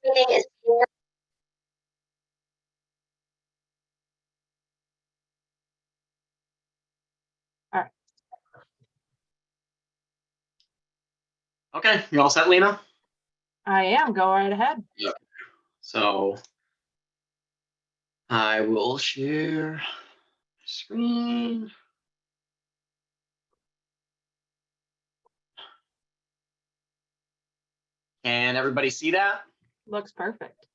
All right. Okay, you all set, Lena? I am. Go right ahead. Yep. So I will share screen. Can everybody see that? Looks perfect.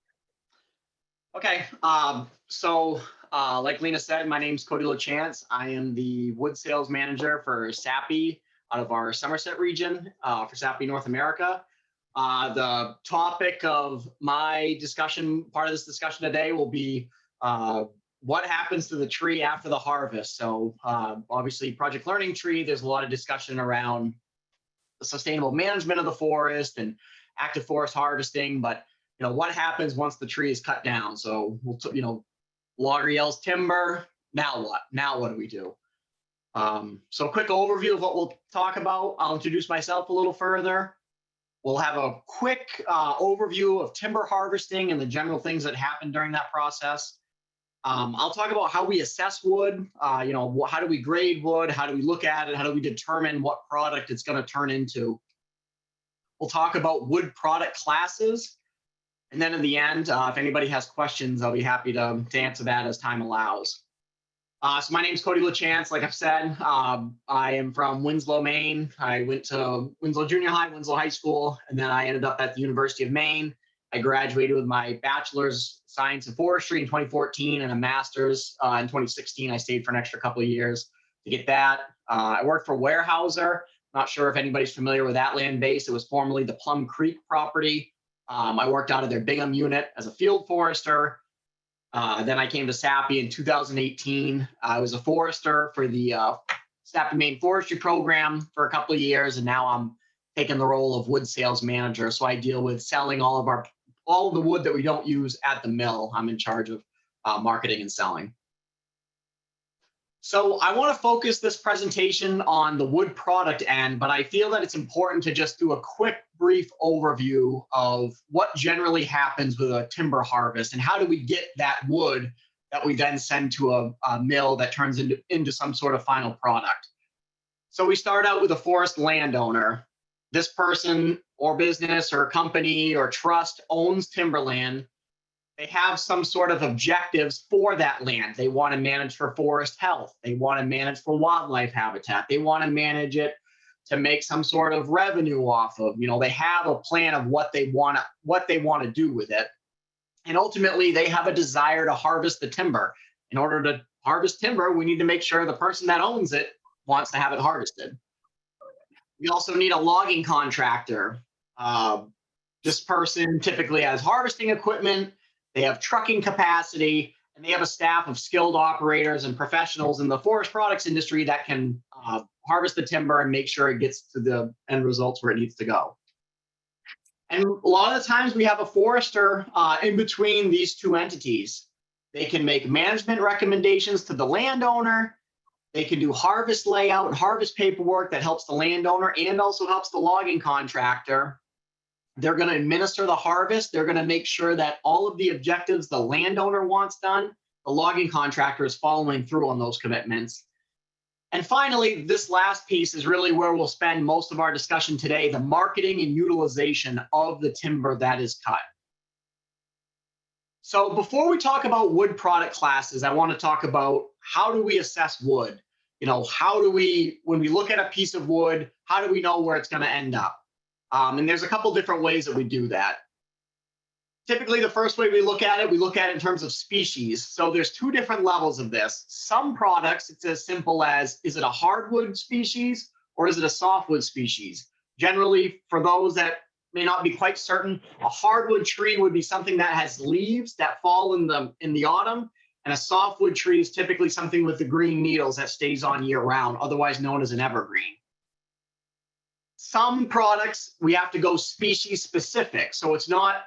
Okay, like Lena said, my name's Cody Lechance. I am the wood sales manager for Sappi out of our Somerset region for Sappi North America. The topic of my discussion, part of this discussion today, will be what happens to the tree after the harvest. So obviously Project Learning Tree, there's a lot of discussion around the sustainable management of the forest and active forest harvesting, but what happens once the tree is cut down? So logger yells timber. Now what? Now what do we do? So a quick overview of what we'll talk about. I'll introduce myself a little further. We'll have a quick overview of timber harvesting and the general things that happen during that process. I'll talk about how we assess wood. How do we grade wood? How do we look at it? How do we determine what product it's going to turn into? We'll talk about wood product classes. And then in the end, if anybody has questions, I'll be happy to answer that as time allows. So my name's Cody Lechance. Like I've said, I am from Winslow, Maine. I went to Winslow Junior High, Winslow High School, and then I ended up at the University of Maine. I graduated with my bachelor's science in forestry in 2014 and a master's in 2016. I stayed for an extra couple of years to get that. I worked for Weyerhaeuser. Not sure if anybody's familiar with that land base. It was formerly the Plum Creek property. I worked out of their Bingham unit as a field forester. Then I came to Sappi in 2018. I was a forester for the Sappi Maine forestry program for a couple of years, and now I'm taking the role of wood sales manager. So I deal with selling all of the wood that we don't use at the mill. I'm in charge of marketing and selling. So I want to focus this presentation on the wood product end, but I feel that it's important to just do a quick, brief overview of what generally happens with a timber harvest and how do we get that wood that we then send to a mill that turns into some sort of final product. So we start out with a forest landowner. This person or business or company or trust owns timberland. They have some sort of objectives for that land. They want to manage for forest health. They want to manage for wildlife habitat. They want to manage it to make some sort of revenue off of. They have a plan of what they want to do with it. And ultimately, they have a desire to harvest the timber. In order to harvest timber, we need to make sure the person that owns it wants to have it harvested. We also need a logging contractor. This person typically has harvesting equipment. They have trucking capacity, and they have a staff of skilled operators and professionals in the forest products industry that can harvest the timber and make sure it gets to the end results where it needs to go. And a lot of the times we have a forester in between these two entities. They can make management recommendations to the landowner. They can do harvest layout and harvest paperwork that helps the landowner and also helps the logging contractor. They're going to administer the harvest. They're going to make sure that all of the objectives the landowner wants done, the logging contractor is following through on those commitments. And finally, this last piece is really where we'll spend most of our discussion today, the marketing and utilization of the timber that is cut. So before we talk about wood product classes, I want to talk about how do we assess wood? How do we, when we look at a piece of wood, how do we know where it's going to end up? And there's a couple different ways that we do that. Typically, the first way we look at it in terms of species. So there's two different levels of this. Some products, it's as simple as, is it a hardwood species or is it a softwood species? Generally, for those that may not be quite certain, a hardwood tree would be something that has leaves that fall in the autumn, and a softwood tree is typically something with the green needles that stays on year round, otherwise known as an evergreen. Some products, we have to go species specific. So it's not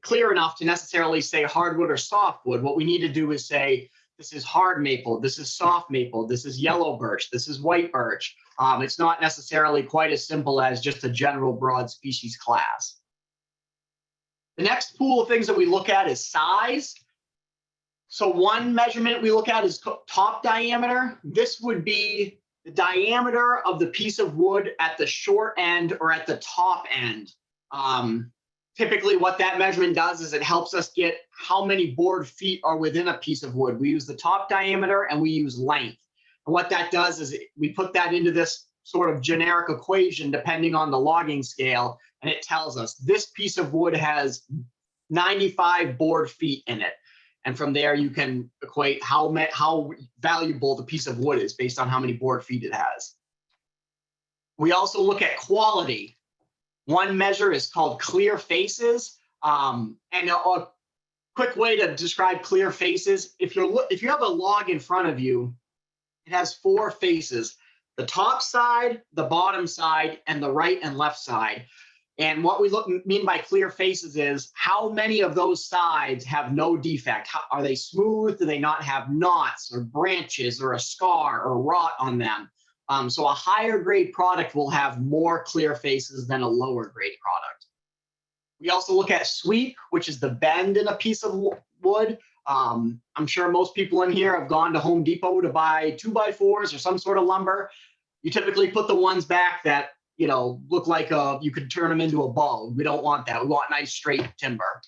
clear enough to necessarily say hardwood or softwood. What we need to do is say, this is hard maple, this is soft maple, this is yellow birch, this is white birch. It's not necessarily quite as simple as just a general broad species class. The next pool of things that we look at is size. So one measurement we look at is top diameter. This would be the diameter of the piece of wood at the short end or at the top end. Typically what that measurement does is it helps us get how many board feet are within a piece of wood. We use the top diameter and we use length. And what that does is we put that into this sort of generic equation depending on the logging scale, and it tells us this piece of wood has 95 board feet in it. And from there, you can equate how valuable the piece of wood is based on how many board feet it has. We also look at quality. One measure is called clear faces. And a quick way to describe clear faces, if you have a log in front of you, it has 4 faces: the top side, the bottom side, and the right and left side. And what we mean by clear faces is how many of those sides have no defect. Are they smooth? Do they not have knots or branches or a scar or rot on them? So a higher grade product will have more clear faces than a lower grade product. We also look at sweep, which is the bend in a piece of wood. I'm sure most people in here have gone to Home Depot to buy 2x4s or some sort of lumber. You typically put the ones back that look like you could turn them into a bow. We don't want that. We want nice straight timber.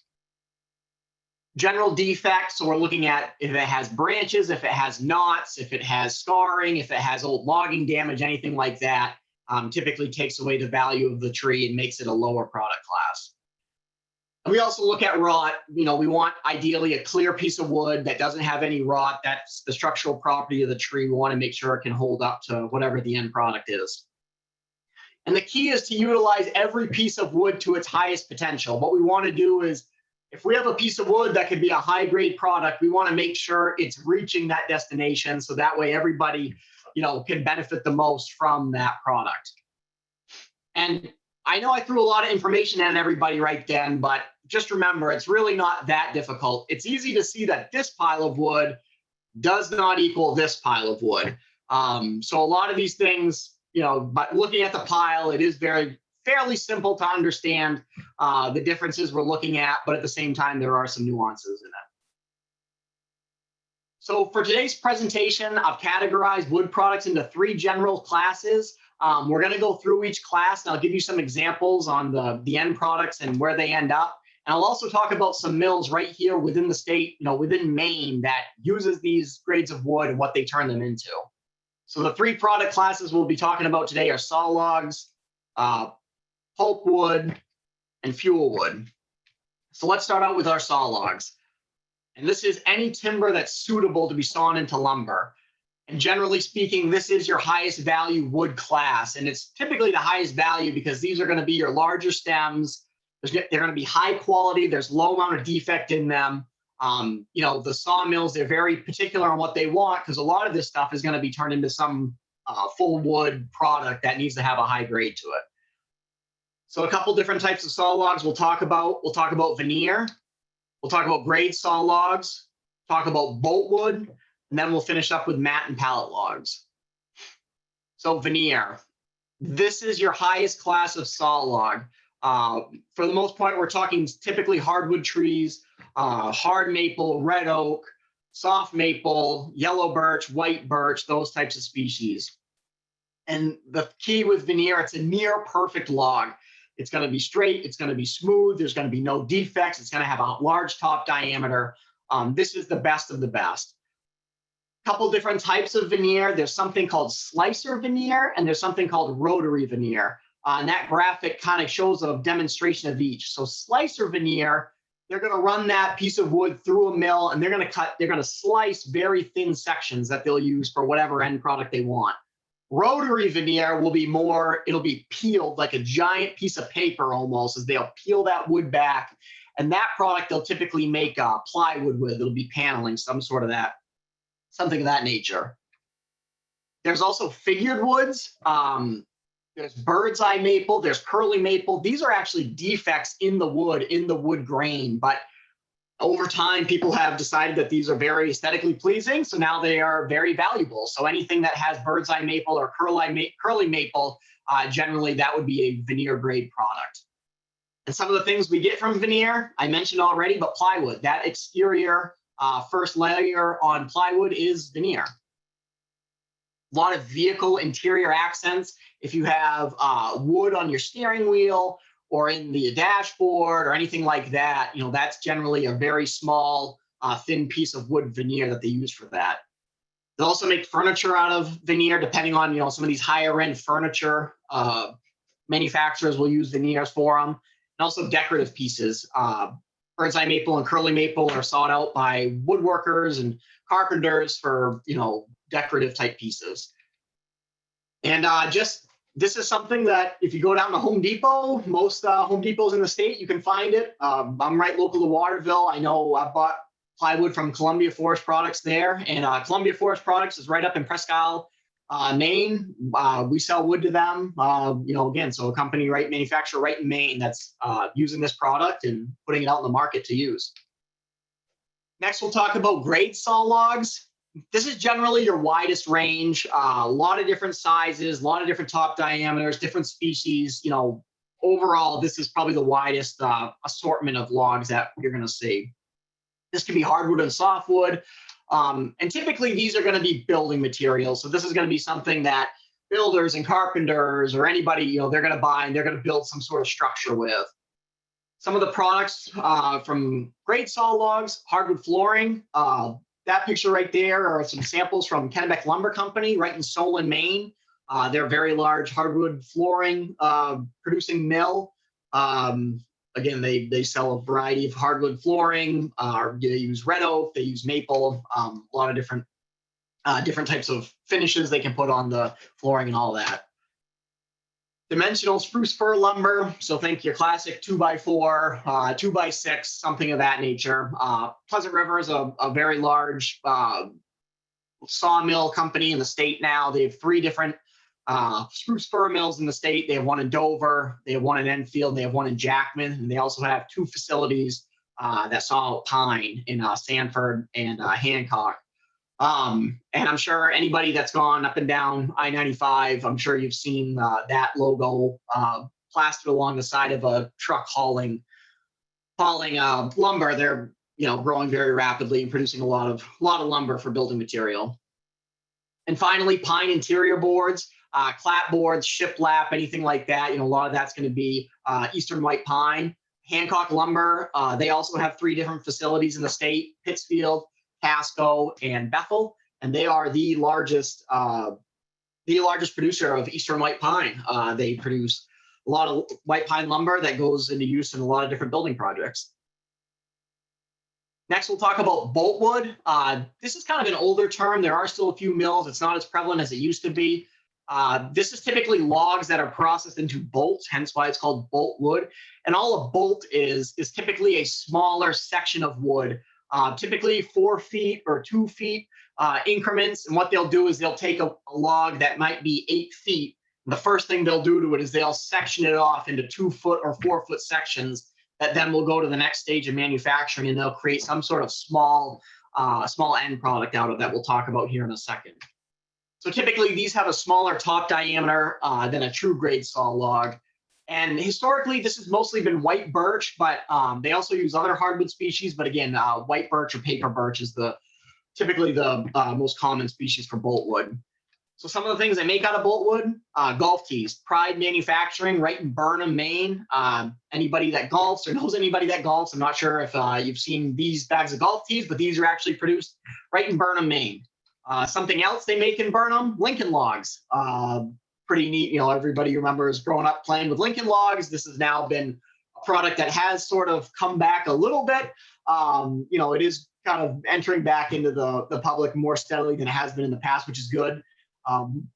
General defects, so we're looking at if it has branches, if it has knots, if it has scarring, if it has old logging damage, anything like that, typically takes away the value of the tree and makes it a lower product class. And we also look at rot. We want ideally a clear piece of wood that doesn't have any rot. That's the structural property of the tree. We want to make sure it can hold up to whatever the end product is. And the key is to utilize every piece of wood to its highest potential. What we want to do is, if we have a piece of wood that could be a high grade product, we want to make sure it's reaching that destination. So that way everybody, can benefit the most from that product. And I know I threw a lot of information at everybody right then, but just remember, it's really not that difficult. It's easy to see that this pile of wood does not equal this pile of wood. So a lot of these things, but looking at the pile, it is fairly simple to understand the differences we're looking at, but at the same time, there are some nuances in it. So for today's presentation, I've categorized wood products into 3 general classes. We're going to go through each class, and I'll give you some examples on the end products and where they end up. And I'll also talk about some mills right here within the state, within Maine, that uses these grades of wood and what they turn them into. So the 3 product classes we'll be talking about today are saw logs, pulp wood, and fuel wood. So let's start out with our saw logs. And this is any timber that's suitable to be sawn into lumber. And generally speaking, this is your highest value wood class. And it's typically the highest value because these are going to be your larger stems. They're going to be high quality. There's low amount of defect in them. The sawmills, they're very particular on what they want because a lot of this stuff is going to be turned into some full wood product that needs to have a high grade to it. So a couple different types of saw logs we'll talk about. We'll talk about veneer. We'll talk about grade saw logs, talk about bolt wood, and then we'll finish up with mat and pallet logs. So veneer. This is your highest class of saw log. For the most part, we're talking typically hardwood trees, hard maple, red oak, soft maple, yellow birch, white birch, those types of species. And the key with veneer, it's a near perfect log. It's going to be straight, it's going to be smooth, there's going to be no defects, it's going to have a large top diameter. This is the best of the best. Couple different types of veneer. There's something called slicer veneer and there's something called rotary veneer. And that graphic kind of shows a demonstration of each. So slicer veneer, they're going to run that piece of wood through a mill and they're going to slice very thin sections that they'll use for whatever end product they want. Rotary veneer will be it'll be peeled like a giant piece of paper almost, as they'll peel that wood back. And that product they'll typically make plywood with. It'll be paneling, something of that nature. There's also figured woods. There's bird's eye maple, there's curly maple. These are actually defects in the wood grain, but over time, people have decided that these are very aesthetically pleasing, so now they are very valuable. So anything that has bird's eye maple or curly maple, generally that would be a veneer grade product. And some of the things we get from veneer, I mentioned already, but plywood, that exterior first layer on plywood is veneer. A lot of vehicle interior accents. If you have wood on your steering wheel or in the dashboard or anything like that, that's generally a very small, thin piece of wood veneer that they use for that. They also make furniture out of veneer, depending on, some of these higher end furniture manufacturers will use veneers for them. And also decorative pieces. Bird's eye maple and curly maple are sought out by woodworkers and carpenters for, decorative type pieces. And this is something that if you go down to Home Depot, most Home Depots in the state, you can find it. I'm right local to Waterville. I know I bought plywood from Columbia Forest Products there, and Columbia Forest Products is right up in Presque Isle, Maine. We sell wood to them. Again, so a company, manufacturer right in Maine that's using this product and putting it out in the market to use. Next, we'll talk about grade saw logs. This is generally your widest range, a lot of different sizes, a lot of different top diameters, different species. Overall, this is probably the widest assortment of logs that you're going to see. This can be hardwood and softwood. And typically, these are going to be building materials. So this is going to be something that builders and carpenters or anybody, they're going to buy and they're going to build some sort of structure with. Some of the products from grade saw logs, hardwood flooring. That picture right there are some samples from Kennebec Lumber Company right in Solon, Maine. They're a very large hardwood flooring producing mill. Again, they sell a variety of hardwood flooring. They use red oak, they use maple, a lot of different types of finishes they can put on the flooring and all that. Dimensional spruce fir lumber. So think your classic 2x4, 2x6, something of that nature. Pleasant River is a very large sawmill company in the state now. They have 3 different spruce fir mills in the state. They have one in Dover, they have one in Enfield, they have one in Jackman, and they also have 2 facilities that saw pine in Sanford and Hancock. And I'm sure anybody that's gone up and down I-95, I'm sure you've seen that logo plastered along the side of a truck hauling lumber. They're growing very rapidly and producing a lot of lumber for building material. And finally, pine interior boards, clapboards, shiplap, anything like that. A lot of that's going to be eastern white pine. Hancock Lumber, they also have 3 different facilities in the state: Pittsfield, Pasco, and Bethel, and they are the largest producer of eastern white pine. They produce a lot of white pine lumber that goes into use in a lot of different building projects. Next, we'll talk about boltwood. This is kind of an older term. There are still a few mills. It's not as prevalent as it used to be. This is typically logs that are processed into bolts, hence why it's called boltwood. And all a bolt is typically a smaller section of wood, typically 4 feet or 2 feet increments. And what they'll do is they'll take a log that might be 8 feet. The first thing they'll do to it is they'll section it off into 2 foot or 4 foot sections that then will go to the next stage of manufacturing, and they'll create some sort of small end product out of that we'll talk about here in a second. So typically these have a smaller top diameter than a true grade saw log. And historically, this has mostly been white birch, but they also use other hardwood species. But again, white birch or paper birch is typically the most common species for boltwood. So some of the things they make out of boltwood, golf tees, Pride Manufacturing right in Burnham, Maine. Anybody that golfs or knows anybody that golfs, I'm not sure if you've seen these bags of golf tees, but these are actually produced right in Burnham, Maine. Something else they make in Burnham, Lincoln logs. Pretty neat. Everybody remembers growing up playing with Lincoln logs. This has now been a product that has sort of come back a little bit. It is kind of entering back into the public more steadily than it has been in the past, which is good.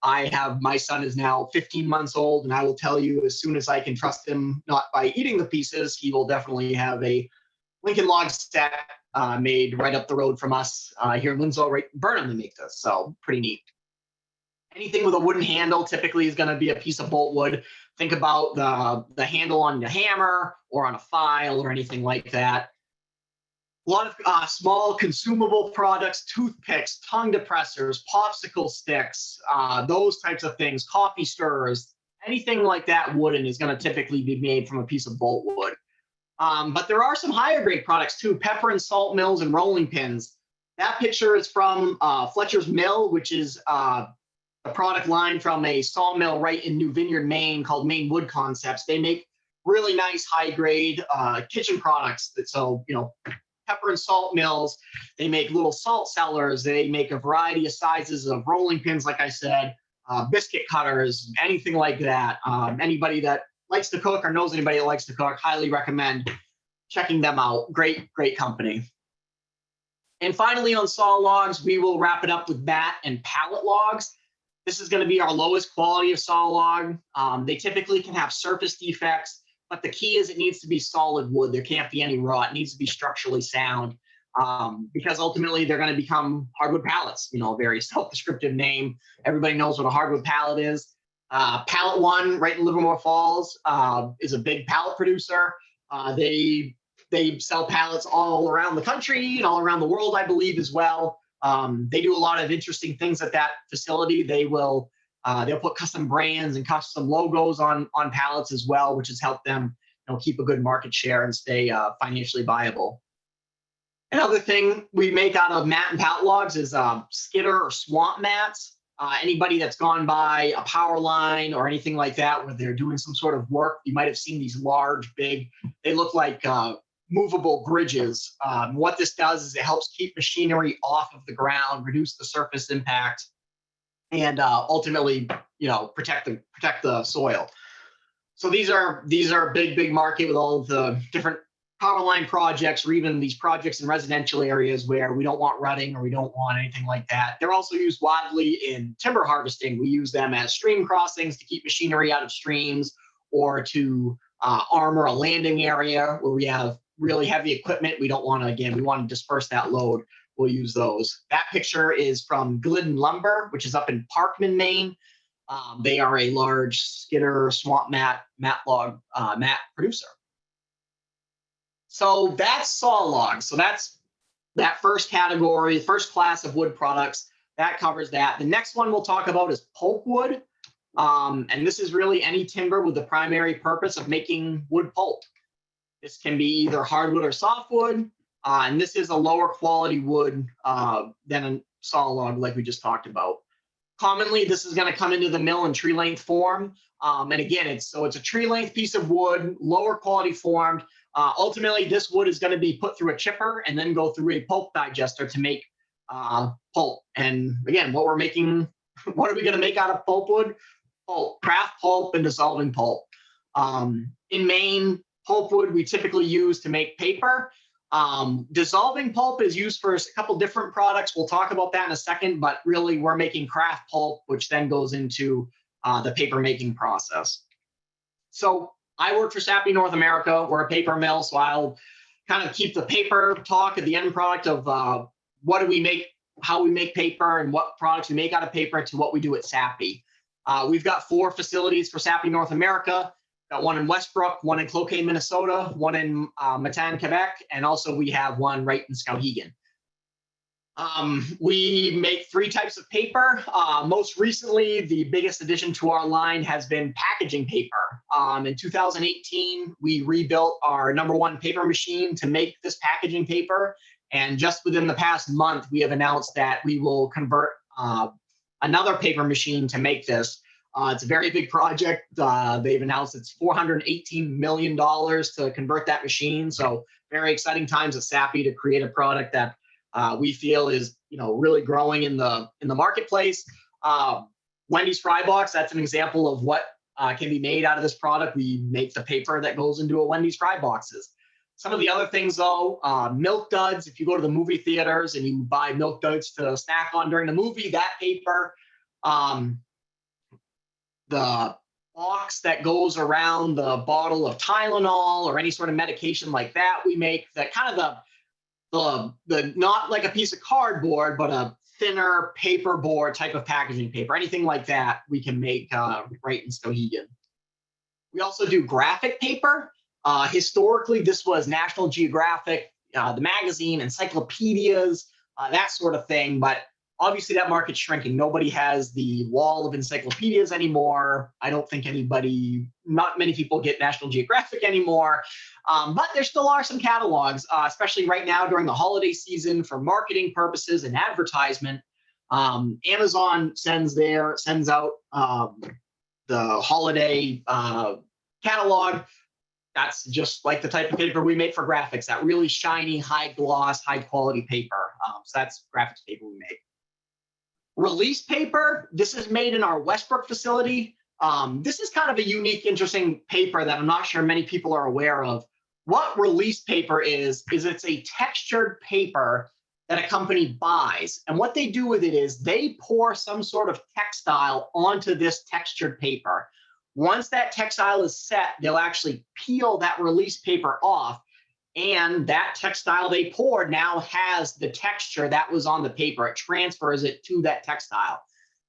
My son is now 15 months old, and I will tell you, as soon as I can trust him not by eating the pieces, he will definitely have a Lincoln log set made right up the road from us here in Winslow, right in Burnham. They make this, so pretty neat. Anything with a wooden handle typically is going to be a piece of boltwood. Think about the handle on the hammer or on a file or anything like that. A lot of small consumable products, toothpicks, tongue depressors, popsicle sticks, those types of things, coffee stirrers, anything like that wooden is going to typically be made from a piece of bolt wood. But there are some higher grade products too, pepper and salt mills and rolling pins. That picture is from Fletcher's Mill, which is a product line from a sawmill right in New Vineyard, Maine, called Maine Wood Concepts. They make really nice high grade kitchen products. So, pepper and salt mills. They make little salt cellars. They make a variety of sizes of rolling pins, like I said, biscuit cutters, anything like that. Anybody that likes to cook or knows anybody that likes to cook, highly recommend checking them out. Great, great company. And finally, on saw logs, we will wrap it up with mat and pallet logs. This is going to be our lowest quality of saw log. They typically can have surface defects, but the key is it needs to be solid wood. There can't be any rot. It needs to be structurally sound, because ultimately they're going to become hardwood pallets. A very self-descriptive name. Everybody knows what a hardwood pallet is. Pallet One, right in Livermore Falls, is a big pallet producer. They sell pallets all around the country and all around the world, I believe, as well. They do a lot of interesting things at that facility. They'll put custom brands and custom logos on pallets as well, which has helped them keep a good market share and stay financially viable. Another thing we make out of mat and pallet logs is skidder or swamp mats. Anybody that's gone by a power line or anything like that where they're doing some sort of work, you might have seen these large, big, they look like movable bridges. What this does is it helps keep machinery off of the ground, reduce the surface impact, and ultimately, protect the soil. So these are big market with all of the different power line projects, or even these projects in residential areas where we don't want rutting or we don't want anything like that. They're also used widely in timber harvesting. We use them as stream crossings to keep machinery out of streams, or to armor a landing area where we have really heavy equipment. We don't want to, we want to disperse that load. We'll use those. That picture is from Glidden Lumber, which is up in Parkman, Maine. They are a large skidder swamp mat log mat producer. So that's saw logs. So that's that first category, first class of wood products. That covers that. The next one we'll talk about is pulp wood. And this is really any timber with the primary purpose of making wood pulp. This can be either hardwood or softwood. And this is a lower quality wood than a saw log like we just talked about. Commonly, this is going to come into the mill in tree length form. And again, it's a tree length piece of wood, lower quality formed. Ultimately, this wood is going to be put through a chipper and then go through a pulp digester to make pulp. And again, what are we going to make out of pulp wood? Pulp, craft pulp and dissolving pulp. In Maine, pulp wood we typically use to make paper. Dissolving pulp is used for a couple different products. We'll talk about that in a second, but really we're making craft pulp, which then goes into the paper making process. So I work for Sappi North America. We're a paper mill, so I'll kind of keep the paper talk at the end product of what do we make, how we make paper, and what products we make out of paper to what we do at Sappi. We've got 4 facilities for Sappi North America. Got one in Westbrook, one in Cloquet, Minnesota, one in Matane, Quebec, and also we have one right in Skowhegan. We make 3 types of paper. Most recently, the biggest addition to our line has been packaging paper. In 2018, we rebuilt our #1 paper machine to make this packaging paper. And just within the past month, we have announced that we will convert another paper machine to make this. It's a very big project. They've announced it's $418 million to convert that machine. So very exciting times at Sappi to create a product that we feel is really growing in the marketplace. Wendy's Fry Box, that's an example of what can be made out of this product. We make the paper that goes into a Wendy's Fry Boxes. Some of the other things though, milk duds. If you go to the movie theaters and you buy milk duds to snack on during the movie, that paper. The box that goes around the bottle of Tylenol or any sort of medication like that, we make that kind of the not like a piece of cardboard, but a thinner paper board type of packaging paper. Anything like that we can make right in Skowhegan. We also do graphic paper. Historically, this was National Geographic, the magazine, encyclopedias, that sort of thing. But Obviously, that market's shrinking. Nobody has the wall of encyclopedias anymore. I don't think not many people get National Geographic anymore. But there still are some catalogs, especially right now during the holiday season for marketing purposes and advertisement. Amazon sends out the holiday catalog. That's just like the type of paper we make for graphics, that really shiny, high gloss, high quality paper. So that's graphics paper we make. Release paper, this is made in our Westbrook facility. This is kind of a unique, interesting paper that I'm not sure many people are aware of. What release paper is it's a textured paper that a company buys. And what they do with it is they pour some sort of textile onto this textured paper. Once that textile is set, they'll actually peel that release paper off. And that textile they poured now has the texture that was on the paper. It transfers it to that textile.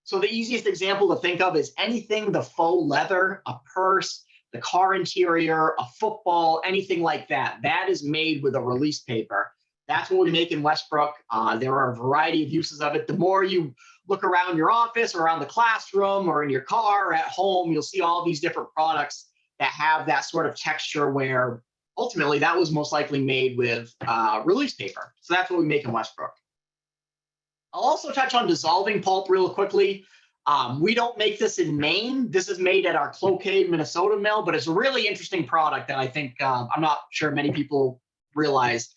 So the easiest example to think of is anything, the faux leather, a purse, the car interior, a football, anything like that. That is made with a release paper. That's what we make in Westbrook. There are a variety of uses of it. The more you look around your office or around the classroom or in your car or at home, you'll see all these different products that have that sort of texture where ultimately that was most likely made with release paper. So that's what we make in Westbrook. I'll also touch on dissolving pulp real quickly. We don't make this in Maine. This is made at our Cloquet, Minnesota mill, but it's a really interesting product that I think I'm not sure many people realize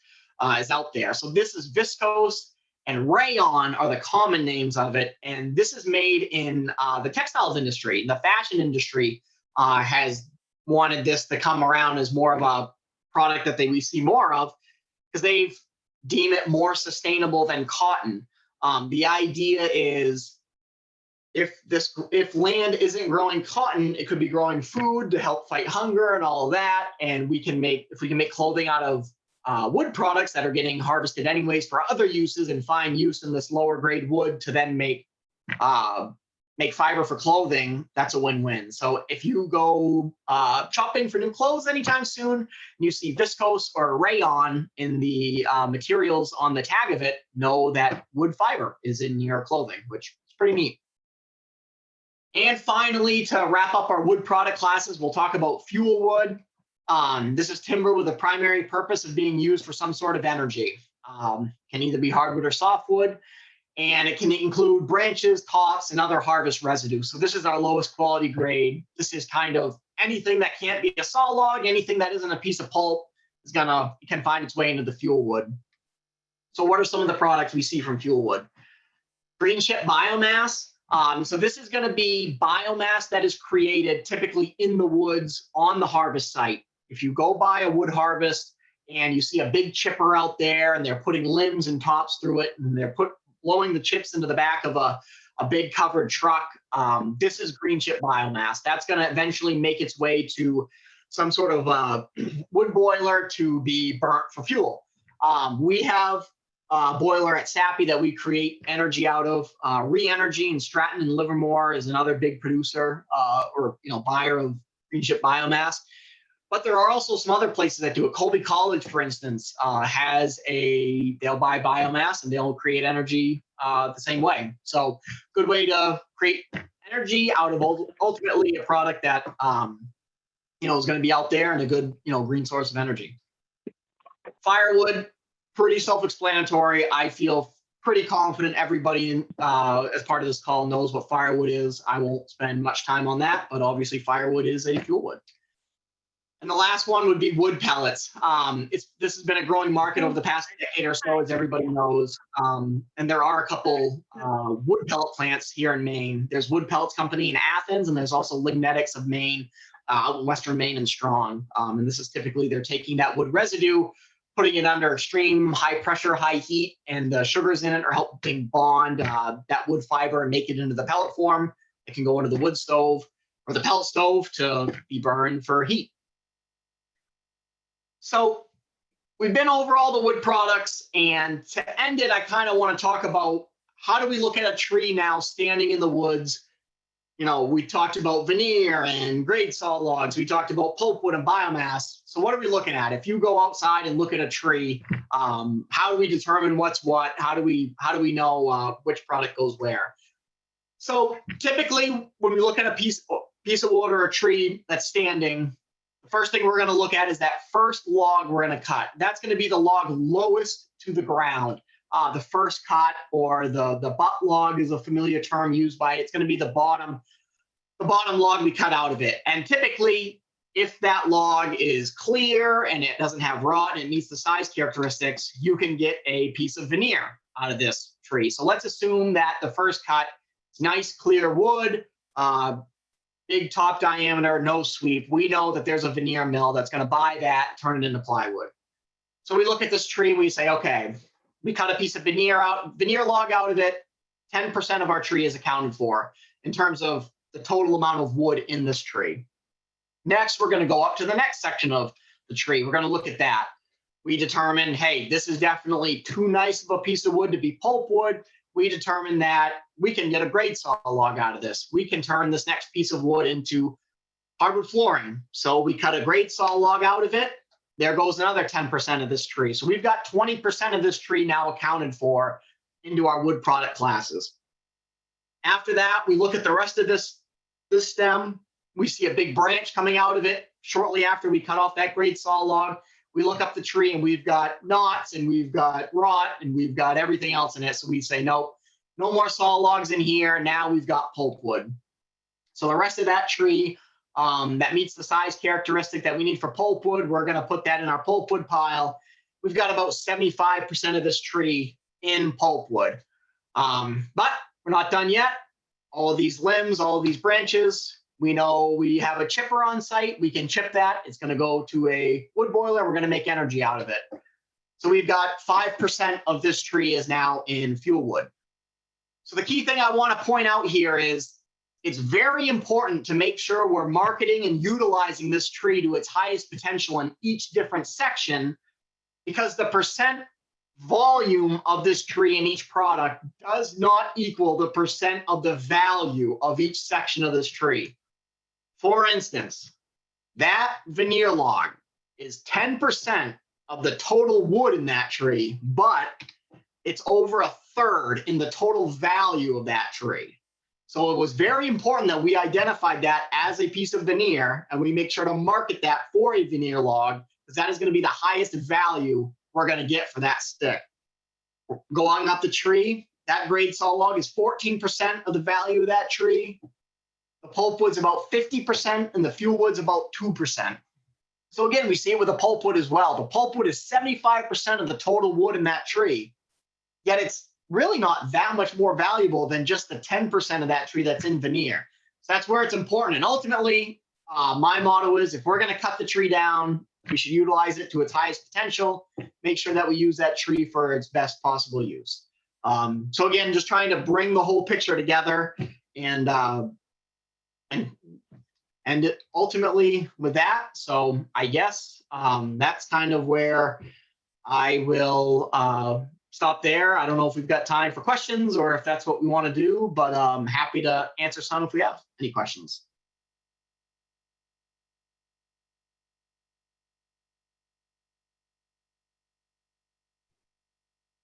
is out there. So this is viscose and rayon are the common names of it. And this is made in the textiles industry. The fashion industry has wanted this to come around as more of a product that we see more of because they deem it more sustainable than cotton. The idea is if land isn't growing cotton, it could be growing food to help fight hunger and all of that. And if we can make clothing out of wood products that are getting harvested anyways for other uses and find use in this lower grade wood to then make fiber for clothing, that's a win-win. So if you go shopping for new clothes anytime soon and you see viscose or rayon in the materials on the tag of it, know that wood fiber is in your clothing, which is pretty neat. And finally, to wrap up our wood product classes, we'll talk about fuel wood. This is timber with a primary purpose of being used for some sort of energy. Can either be hardwood or softwood, and it can include branches, tops, and other harvest residues. So this is our lowest quality grade. This is kind of anything that can't be a saw log, anything that isn't a piece of pulp can find its way into the fuel wood. So what are some of the products we see from fuel wood? Green chip biomass. So this is going to be biomass that is created typically in the woods on the harvest site. If you go by a wood harvest and you see a big chipper out there and they're putting limbs and tops through it and they're blowing the chips into the back of a big covered truck, this is green chip biomass. That's going to eventually make its way to some sort of wood boiler to be burnt for fuel. We have boiler at Sappi that we create energy out of. Re-Energy in Stratton and Livermore is another big producer or buyer of green chip biomass. But there are also some other places that do it. Colby College, for instance, they'll buy biomass and they'll create energy the same way. So good way to create energy out of ultimately a product that is going to be out there and a good green source of energy. Firewood. Pretty self-explanatory. I feel pretty confident everybody as part of this call knows what firewood is. I won't spend much time on that, but obviously firewood is a fuel wood. And the last one would be wood pellets. This has been a growing market over the past decade or so, as everybody knows. And there are a couple wood pellet plants here in Maine. There's Wood Pellets Company in Athens, and there's also Lignetics of Maine, out in Western Maine and Strong. And this is typically they're taking that wood residue, putting it under extreme high pressure, high heat, and the sugars in it are helping bond that wood fiber and make it into the pellet form. It can go into the wood stove or the pellet stove to be burned for heat. So we've been over all the wood products, and to end it, I kind of want to talk about how do we look at a tree now standing in the woods, we talked about veneer and grade saw logs. We talked about pulp wood and biomass. So what are we looking at? If you go outside and look at a tree, how do we determine what's what? How do we know which product goes where? So typically, when we look at a piece of wood or a tree that's standing, the first thing we're going to look at is that first log we're going to cut. That's going to be the log lowest to the ground. The first cut, or the butt log is a familiar term used by it. It's going to be the bottom log we cut out of it. And typically, if that log is clear and it doesn't have rot and it meets the size characteristics, you can get a piece of veneer out of this tree. So let's assume that the first cut is nice, clear wood, big top diameter, no sweep. We know that there's a veneer mill that's going to buy that, turn it into plywood. So we look at this tree, we say, okay, we cut a piece of veneer log out of it. 10% of our tree is accounted for in terms of the total amount of wood in this tree. Next, we're going to go up to the next section of the tree. We're going to look at that. We determine, hey, this is definitely too nice of a piece of wood to be pulp wood. We determine that we can get a grade saw log out of this. We can turn this next piece of wood into hardwood flooring. So we cut a grade saw log out of it. There goes another 10% of this tree. So we've got 20% of this tree now accounted for into our wood product classes. After that, we look at the rest of this stem. We see a big branch coming out of it. Shortly after we cut off that grade saw log, we look up the tree and we've got knots and we've got rot and we've got everything else in it. So we say, nope, no more saw logs in here. Now we've got pulp wood. So the rest of that tree that meets the size characteristic that we need for pulp wood, we're going to put that in our pulp wood pile. We've got about 75% of this tree in pulp wood. But we're not done yet. All of these limbs, all of these branches, we know we have a chipper on site. We can chip that. It's going to go to a wood boiler. We're going to make energy out of it. So we've got 5% of this tree is now in fuel wood. So the key thing I want to point out here is it's very important to make sure we're marketing and utilizing this tree to its highest potential in each different section, because the percent volume of this tree in each product does not equal the percent of the value of each section of this tree. For instance, that veneer log is 10% of the total wood in that tree, but it's over a third in the total value of that tree. So it was very important that we identified that as a piece of veneer, and we make sure to market that for a veneer log, because that is going to be the highest value we're going to get for that stick. Going up the tree, that grade saw log is 14% of the value of that tree. The pulp wood's about 50%, and the fuel wood's about 2%. So again, we see it with the pulp wood as well. The pulp wood is 75% of the total wood in that tree, yet it's really not that much more valuable than just the 10% of that tree that's in veneer. So that's where it's important. And ultimately, my motto is, if we're going to cut the tree down, we should utilize it to its highest potential, make sure that we use that tree for its best possible use. So again, just trying to bring the whole picture together, and ultimately with that. So I guess that's kind of where I will stop there. I don't know if we've got time for questions or if that's what we want to do, but I'm happy to answer some if we have any questions.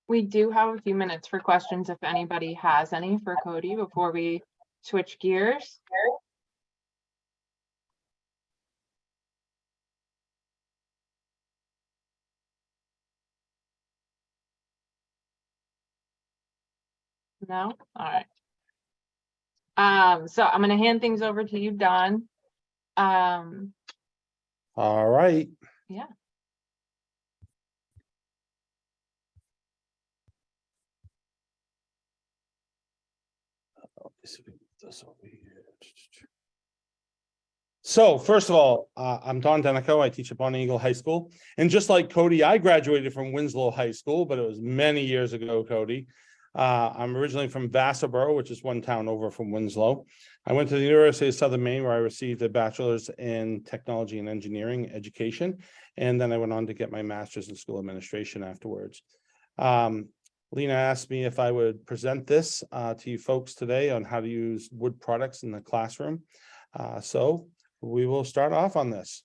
We do have a few minutes for questions if anybody has any for Cody before we switch gears. No? All right. So I'm going to hand things over to you, Don. All right. Yeah. So first of all, I'm Don Denico. I teach at Bonny Eagle High School. And just like Cody, I graduated from Winslow High School, but it was many years ago, Cody. I'm originally from Vassarboro, which is one town over from Winslow. I went to the University of Southern Maine, where I received a bachelor's in technology and engineering education. And then I went on to get my master's in school administration afterwards. Lena asked me if I would present this to you folks today on how to use wood products in the classroom. So we will start off on this.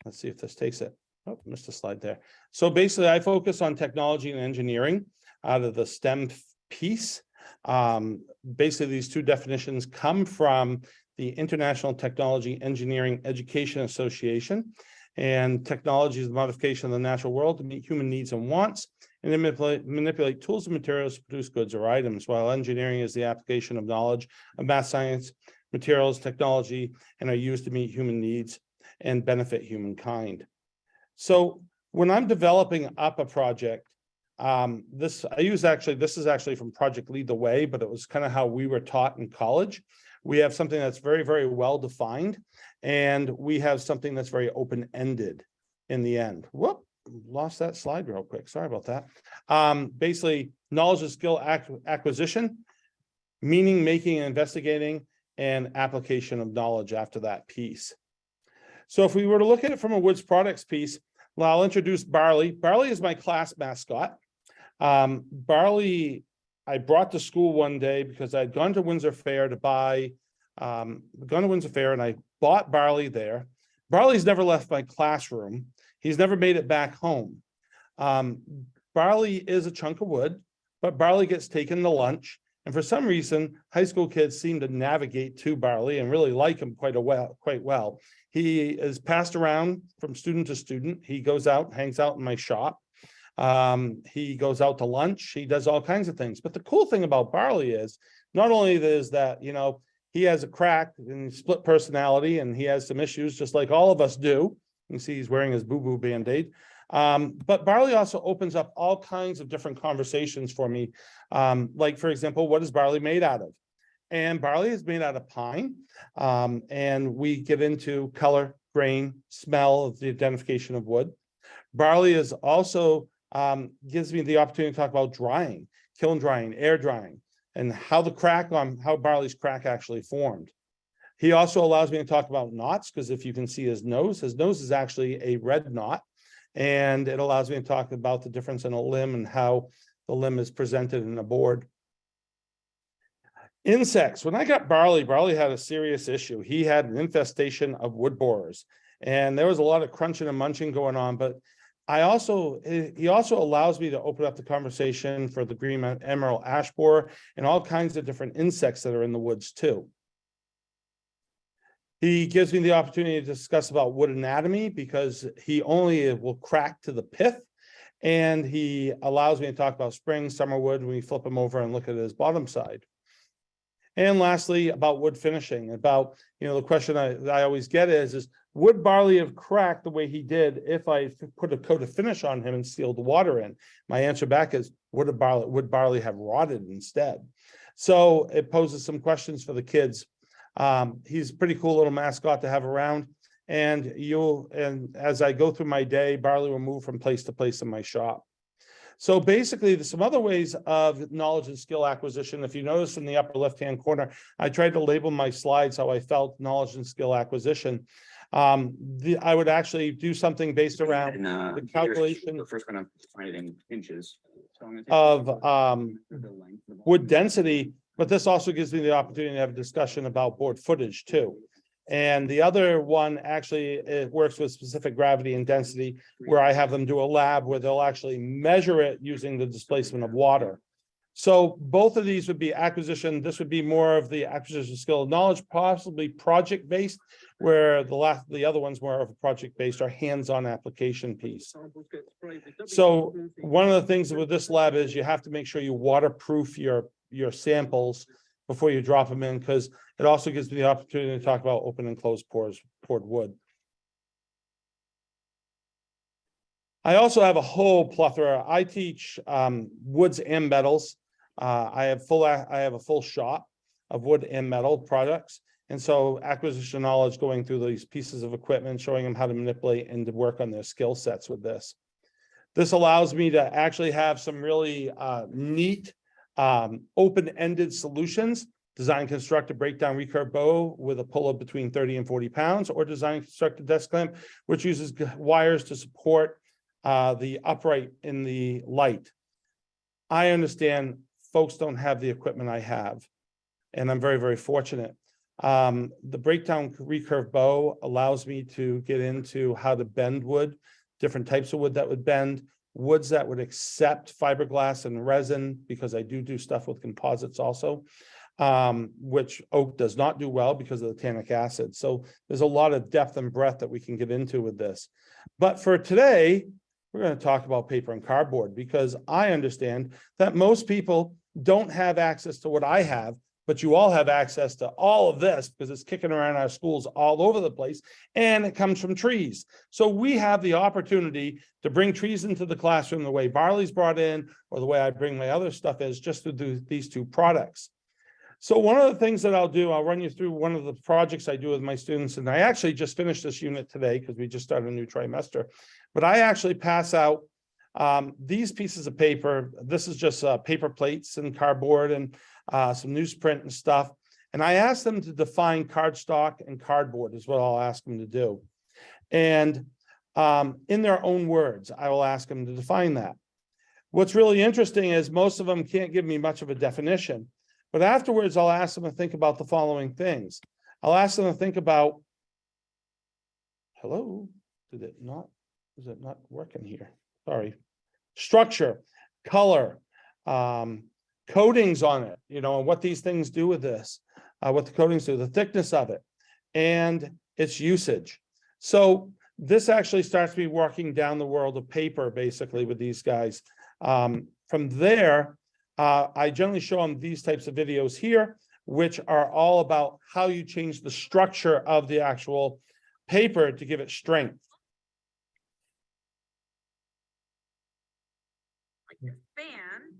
Let's see if this takes it. Oh, missed a slide there. So basically, I focus on technology and engineering out of the STEM piece. Basically, these two definitions come from the International Technology Engineering Education Association. And technology is the modification of the natural world to meet human needs and wants, and then manipulate tools and materials to produce goods or items, while engineering is the application of knowledge of math, science, materials, technology, and are used to meet human needs and benefit humankind. So when I'm developing up a project, this is actually from Project Lead the Way, but it was kind of how we were taught in college. We have something that's very, very well defined, and we have something that's very open-ended in the end. Whoop, lost that slide real quick. Sorry about that. Basically, knowledge and skill acquisition, meaning making and investigating, and application of knowledge after that piece. So if we were to look at it from a woods products piece, well, I'll introduce Barley. Barley is my class mascot. Barley, I brought to school one day because I'd gone to Windsor Fair to buy, and I bought Barley there. Barley's never left my classroom. He's never made it back home. Barley is a chunk of wood, but Barley gets taken to lunch. And for some reason, high school kids seem to navigate to Barley and really like him quite well. He is passed around from student to student. He goes out, hangs out in my shop. He goes out to lunch. He does all kinds of things. But the cool thing about Barley is not only is that, you know, he has a crack and split personality, and he has some issues just like all of us do. You can see he's wearing his boo-boo Band-Aid. But Barley also opens up all kinds of different conversations for me. Like, for example, what is Barley made out of? And Barley is made out of pine. And we get into color, grain, smell of the identification of wood. Barley is also gives me the opportunity to talk about drying, kiln drying, air drying, and how Barley's crack actually formed. He also allows me to talk about knots, because if you can see his nose is actually a red knot. And it allows me to talk about the difference in a limb and how the limb is presented in a board. Insects. When I got Barley had a serious issue. He had an infestation of wood borers, and there was a lot of crunching and munching going on. But he also allows me to open up the conversation for the green emerald ash borer and all kinds of different insects that are in the woods too. He gives me the opportunity to discuss about wood anatomy, because he only will crack to the pith, and he allows me to talk about spring, summer wood when we flip him over and look at his bottom side. And lastly, about wood finishing, about, you know, the question I always get is would Barley have cracked the way he did if I put a coat of finish on him and sealed the water in? My answer back is, would Barley have rotted instead? So it poses some questions for the kids. He's a pretty cool little mascot to have around, and as I go through my day, Barley will move from place to place in my shop. So basically, there's some other ways of knowledge and skill acquisition. If you notice in the upper left-hand corner, I tried to label my slides how I felt knowledge and skill acquisition. I would actually do something based around the calculation. The first one, I'm finding in inches. So Of wood density, but this also gives me the opportunity to have a discussion about board footage too. And the other one actually, it works with specific gravity and density, where I have them do a lab where they'll actually measure it using the displacement of water. So both of these would be acquisition. This would be more of the acquisition skill knowledge, possibly project-based, where the other one's more of a project-based or hands-on application piece. So one of the things with this lab is you have to make sure you waterproof your samples before you drop them in, because it also gives me the opportunity to talk about open and closed poured wood. I also have a whole plethora. I teach woods and metals. I have a full shop of wood and metal products. And so acquisition knowledge, going through these pieces of equipment, showing them how to manipulate and to work on their skill sets with this. This allows me to actually have some really neat open-ended solutions. Design, construct a breakdown recurve bow with a pull of between 30 and 40 pounds, or design, construct a desk lamp, which uses wires to support the upright in the light. I understand folks don't have the equipment I have, and I'm very, very fortunate. The breakdown recurve bow allows me to get into how to bend wood, different types of wood that would bend, woods that would accept fiberglass and resin, because I do stuff with composites also, which oak does not do well because of the tannic acid. So there's a lot of depth and breadth that we can get into with this. But for today, we're going to talk about paper and cardboard, because I understand that most people don't have access to what I have, but you all have access to all of this because it's kicking around our schools all over the place, and it comes from trees. So we have the opportunity to bring trees into the classroom the way Barley's brought in, or the way I bring my other stuff is just to do these two products. So one of the things that I'll do, I'll run you through one of the projects I do with my students, and I actually just finished this unit today because we just started a new trimester, but I actually pass out these pieces of paper. This is just paper plates and cardboard and some newsprint and stuff. And I ask them to define cardstock and cardboard is what I'll ask them to do. And in their own words, I will ask them to define that. What's really interesting is most of them can't give me much of a definition, but afterwards I'll ask them to think about the following things. I'll ask them to think about, hello, is it not working here? Sorry. Structure, color, coatings on it, you know, and what these things do with this, what the coatings do, the thickness of it, and its usage. So this actually starts me walking down the world of paper, basically, with these guys. From there, I generally show them these types of videos here, which are all about how you change the structure of the actual paper to give it strength.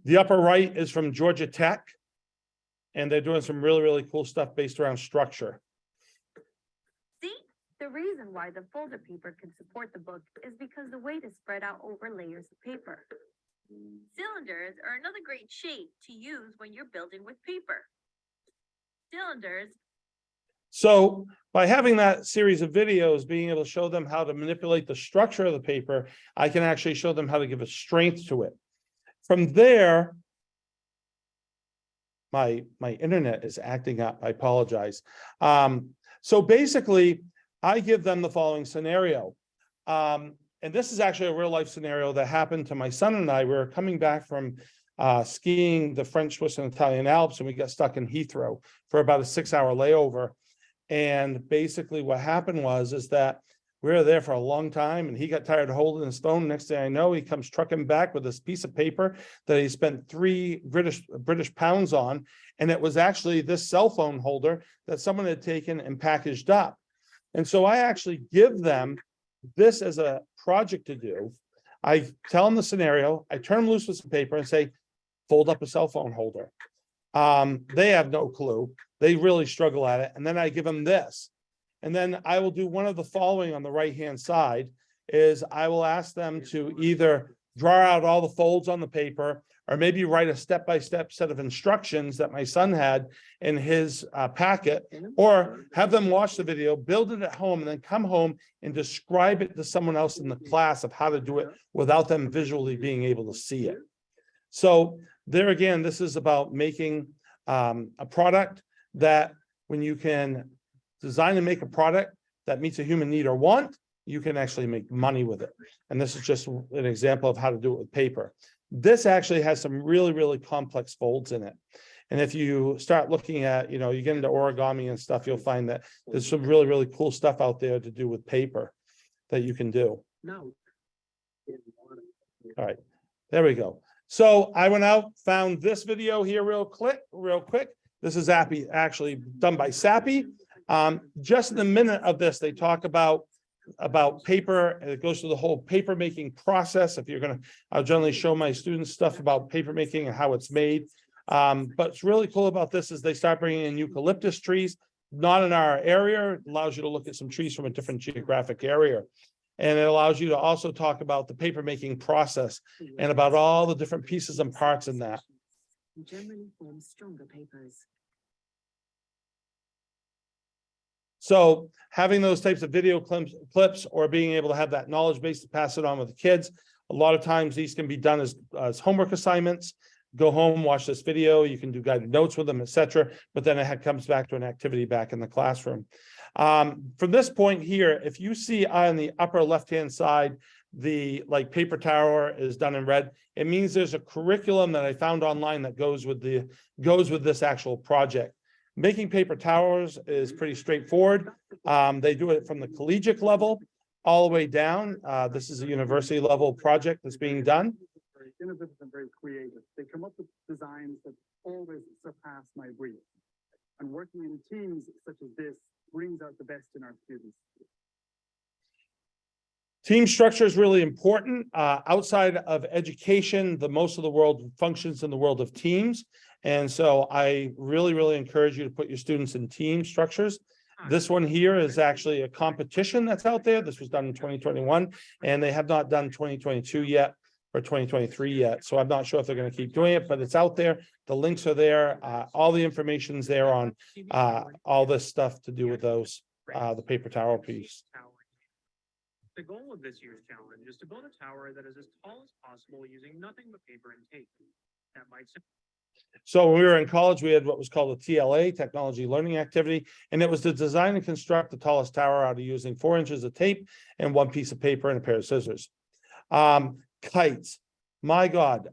The upper right is from Georgia Tech, and they're doing some really, really cool stuff based around structure. See, the reason why the folder paper can support the book is because the weight is spread out over layers of paper. Cylinders are another great shape to use when you're building with paper. Cylinders. So by having that series of videos, being able to show them how to manipulate the structure of the paper, I can actually show them how to give a strength to it. From there, my internet is acting up. I apologize. So basically, I give them the following scenario. And this is actually a real life scenario that happened to my son and I. We were coming back from skiing the French, Swiss, and Italian Alps, and we got stuck in Heathrow for about a 6-hour layover. And basically what happened is that we were there for a long time, and he got tired of holding his phone. Next thing I know, he comes trucking back with this piece of paper that he spent 3 British pounds on. And it was actually this cell phone holder that someone had taken and packaged up. And so I actually give them this as a project to do. I tell them the scenario, I turn them loose with some paper and say, fold up a cell phone holder. They have no clue. They really struggle at it. And then I give them this. And then I will do one of the following on the right-hand side is I will ask them to either draw out all the folds on the paper, or maybe write a step-by-step set of instructions that my son had in his packet, or have them watch the video, build it at home, and then come home and describe it to someone else in the class of how to do it without them visually being able to see it. So there again, this is about making a product that when you can design and make a product that meets a human need or want, you can actually make money with it. And this is just an example of how to do it with paper. This actually has some really, really complex folds in it. And if you start looking at, you know, you get into origami and stuff, you'll find that there's some really, really cool stuff out there to do with paper that you can do. No. All right, there we go. So I went out, found this video here real quick. This is actually done by Sappi. Just in a minute of this, they talk about paper, and it goes through the whole paper making process. If you're gonna, I'll generally show my students stuff about paper making and how it's made. But what's really cool about this is they start bringing in eucalyptus trees, not in our area. It allows you to look at some trees from a different geographic area. And it allows you to also talk about the paper making process and about all the different pieces and parts in that. Generally form stronger papers. So having those types of video clips or being able to have that knowledge base to pass it on with the kids, a lot of times these can be done as homework assignments. go home, watch this video, you can do guided notes with them, etc. But then it comes back to an activity back in the classroom. From this point here, if you see on the upper left-hand side, the like paper tower is done in red, it means there's a curriculum that I found online that goes with this actual project. Making paper towers is pretty straightforward. They do it from the collegiate level all the way down. This is a university level project that's being done. Very innovative and very creative. They come up with designs that always surpass my brief. And working in teams such as this brings out the best in our students. Team structure is really important. Outside of education, most of the world functions in the world of teams. And so I really, really encourage you to put your students in team structures. This one here is actually a competition that's out there. This was done in 2021, and they have not done 2022 yet or 2023 yet. So I'm not sure if they're going to keep doing it, but it's out there. The links are there. All the information's there on all this stuff to do with those, the paper tower piece. The goal of this year's challenge is to build a tower that is as tall as possible using nothing but paper and tape. That might sound So when we were in college, we had what was called a TLA, Technology Learning Activity, and it was to design and construct the tallest tower out of using 4 inches of tape and 1 piece of paper and a pair of scissors. Kites, my God,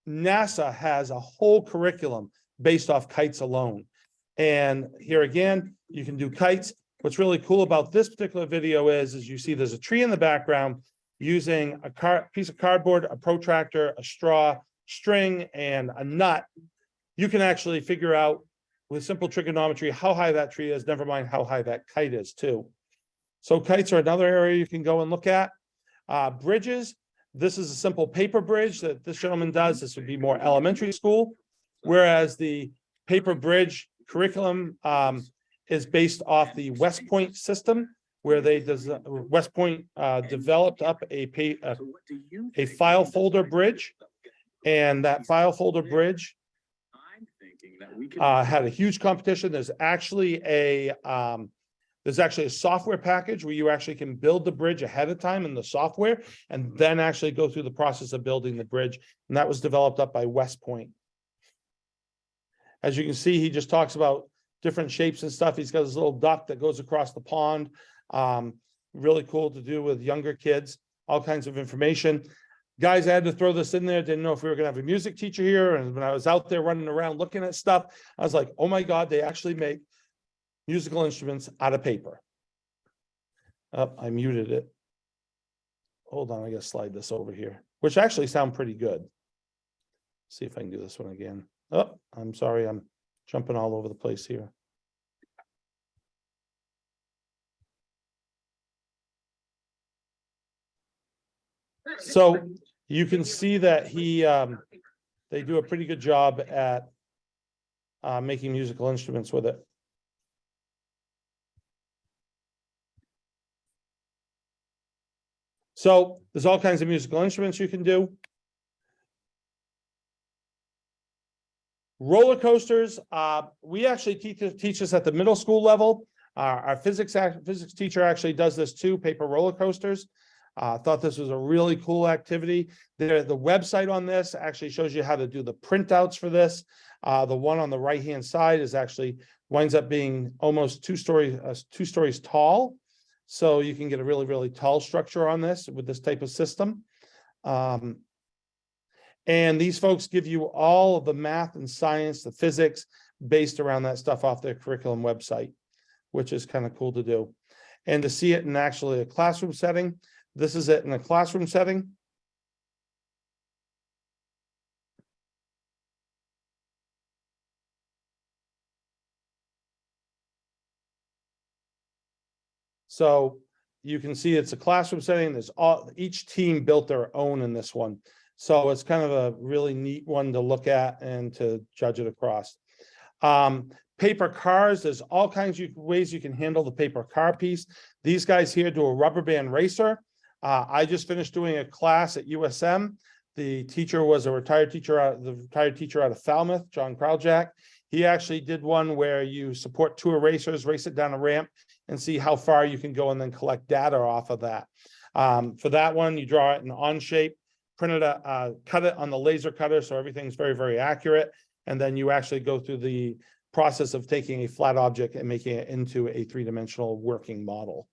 NASA has a whole curriculum based off kites alone. And here again, you can do kites. What's really cool about this particular video is you see there's a tree in the background using a piece of cardboard, a protractor, a straw, string, and a nut. You can actually figure out with simple trigonometry how high that tree is, never mind how high that kite is too. So kites are another area you can go and look at. Bridges, this is a simple paper bridge that this gentleman does. This would be more elementary school, whereas the paper bridge curriculum is based off the West Point system, where West Point developed up a file folder bridge, and that file folder bridge had a huge competition. There's actually a software package where you actually can build the bridge ahead of time in the software, and then actually go through the process of building the bridge, and that was developed up by West Point. As you can see, he just talks about different shapes and stuff. He's got his little duck that goes across the pond. Really cool to do with younger kids, all kinds of information. Guys, I had to throw this in there. Didn't know if we were going to have a music teacher here. And when I was out there running around looking at stuff, I was like, oh my God, they actually make musical instruments out of paper. Oh, I muted it. Hold on, I gotta slide this over here, which actually sound pretty good. See if I can do this one again. Oh, I'm sorry, I'm jumping all over the place here. So you can see that they do a pretty good job at making musical instruments with it. So there's all kinds of musical instruments you can do. Roller coasters, we actually teach this at the middle school level. Our physics teacher actually does this too, paper roller coasters. Thought this was a really cool activity. The website on this actually shows you how to do the printouts for this. The one on the right-hand side is actually winds up being almost two stories tall. So you can get a really, really tall structure on this with this type of system. And these folks give you all of the math and science, the physics based around that stuff off their curriculum website, which is kind of cool to do. And to see it in actually a classroom setting, this is it in a classroom setting. So you can see it's a classroom setting. There's each team built their own in this one. So it's kind of a really neat one to look at and to judge it across. Paper cars, there's all kinds of ways you can handle the paper car piece. These guys here do a rubber band racer. I just finished doing a class at USM. The teacher was a retired teacher out of Falmouth, John Kraljak. He actually did one where you support two erasers, race it down a ramp, and see how far you can go and then collect data off of that. For that one, you draw it in on shape. cut it on the laser cutter, so everything's very, very accurate. And then you actually go through the process of taking a flat object and making it into a three-dimensional working model.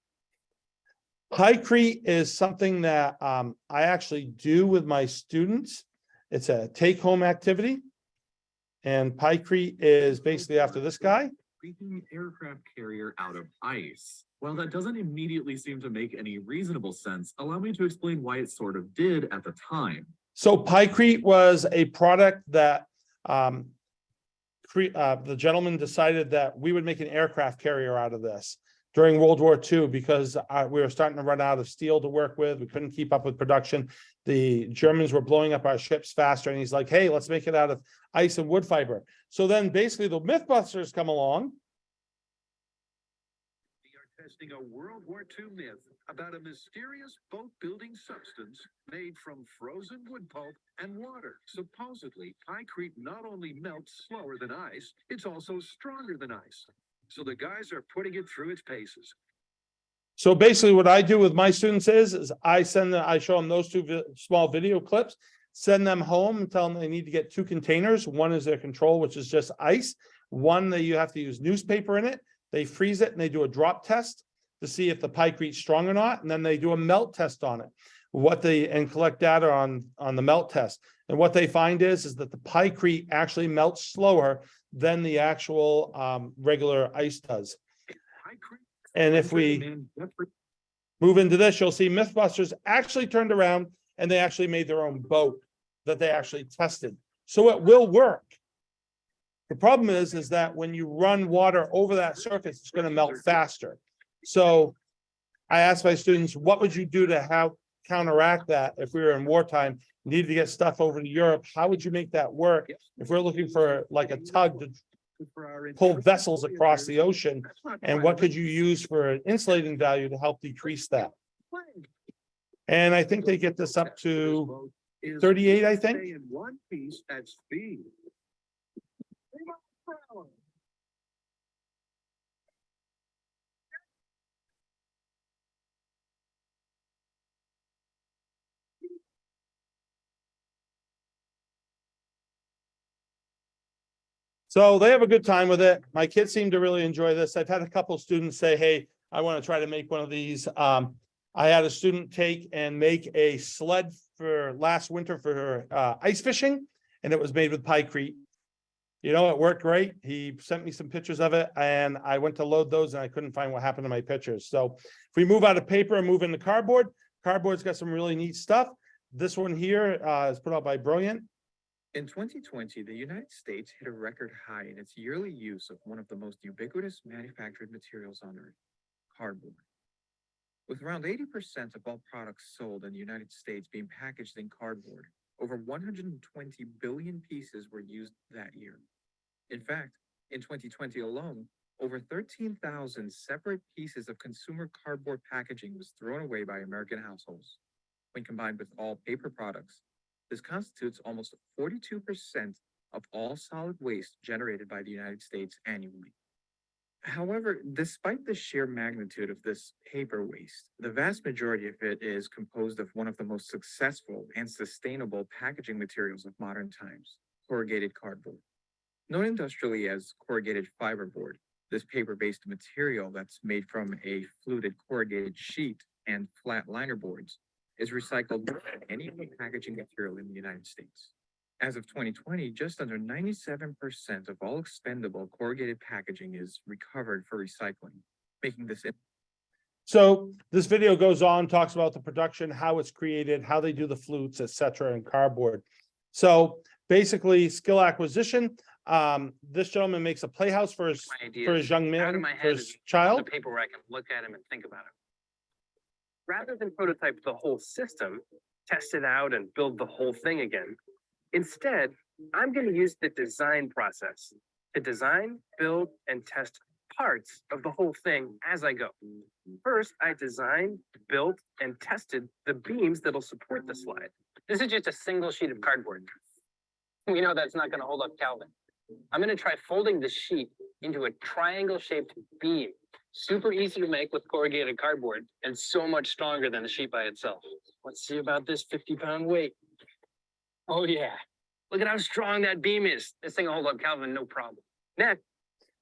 Piecrete is something that I actually do with my students. It's a take-home activity. And Piecrete is basically after this guy. Creating aircraft carrier out of ice. While that doesn't immediately seem to make any reasonable sense, allow me to explain why it sort of did at the time. So Piecrete was a product that the gentleman decided that we would make an aircraft carrier out of this during World War II because we were starting to run out of steel to work with. We couldn't keep up with production. The Germans were blowing up our ships faster. And he's like, hey, let's make it out of ice and wood fiber. So then basically the Mythbusters come along. We are testing a World War II myth about a mysterious boat-building substance made from frozen wood pulp and water. Supposedly, Piecrete not only melts slower than ice, it's also stronger than ice. So the guys are putting it through its paces. So basically what I do with my students is I show them those two small video clips, send them home and tell them they need to get 2 containers. One is their control, which is just ice. One that you have to use newspaper in it. They freeze it and they do a drop test to see if the Piecrete's strong or not. And then they do a melt test on it. And collect data on the melt test. And what they find is that the Piecrete actually melts slower than the actual regular ice does. And if we move into this, you'll see Mythbusters actually turned around and they actually made their own boat that they actually tested. So it will work. The problem is that when you run water over that surface, it's going to melt faster. So I asked my students, what would you do to counteract that if we were in wartime, needed to get stuff over to Europe? How would you make that work if we're looking for like a tug to pull vessels across the ocean? And what could you use for an insulating value to help decrease that? And I think they get this up to 38, I think. In one piece at speed. So they have a good time with it. My kids seem to really enjoy this. I've had a couple students say, hey, I want to try to make one of these. I had a student take and make a sled for last winter for ice fishing, and it was made with Piecrete. You know, it worked great. He sent me some pictures of it, and I went to load those, and I couldn't find what happened to my pictures. So if we move out of paper and move into cardboard, cardboard's got some really neat stuff. This one here is put out by Brilliant. In 2020, the United States hit a record high in its yearly use of one of the most ubiquitous manufactured materials on Earth, cardboard. With around 80% of all products sold in the United States being packaged in cardboard, over 120 billion pieces were used that year. In fact, in 2020 alone, over 13,000 separate pieces of consumer cardboard packaging was thrown away by American households. When combined with all paper products, this constitutes almost 42% of all solid waste generated by the United States annually. However, despite the sheer magnitude of this paper waste, the vast majority of it is composed of one of the most successful and sustainable packaging materials of modern times, corrugated cardboard. Known industrially as corrugated fiberboard, this paper-based material that's made from a fluted corrugated sheet and flat liner boards is recycled with any packaging material in the United States. As of 2020, just under 97% of all expendable corrugated packaging is recovered for recycling, making this. So this video goes on, talks about the production, how it's created, how they do the flutes, etc., and cardboard. So basically, skill acquisition. This gentleman makes a playhouse for his young man, for his child. The paper where I can look at him and think about it. Rather than prototype the whole system, test it out and build the whole thing again, instead, I'm going to use the design process to design, build, and test parts of the whole thing as I go. First, I designed, built, and tested the beams that'll support the slide. This is just a single sheet of cardboard. We know that's not going to hold up Calvin. I'm going to try folding the sheet into a triangle-shaped beam. Super easy to make with corrugated cardboard and so much stronger than the sheet by itself. Let's see about this 50-pound weight. Oh, yeah. Look at how strong that beam is. This thing will hold up Calvin, no problem. Next.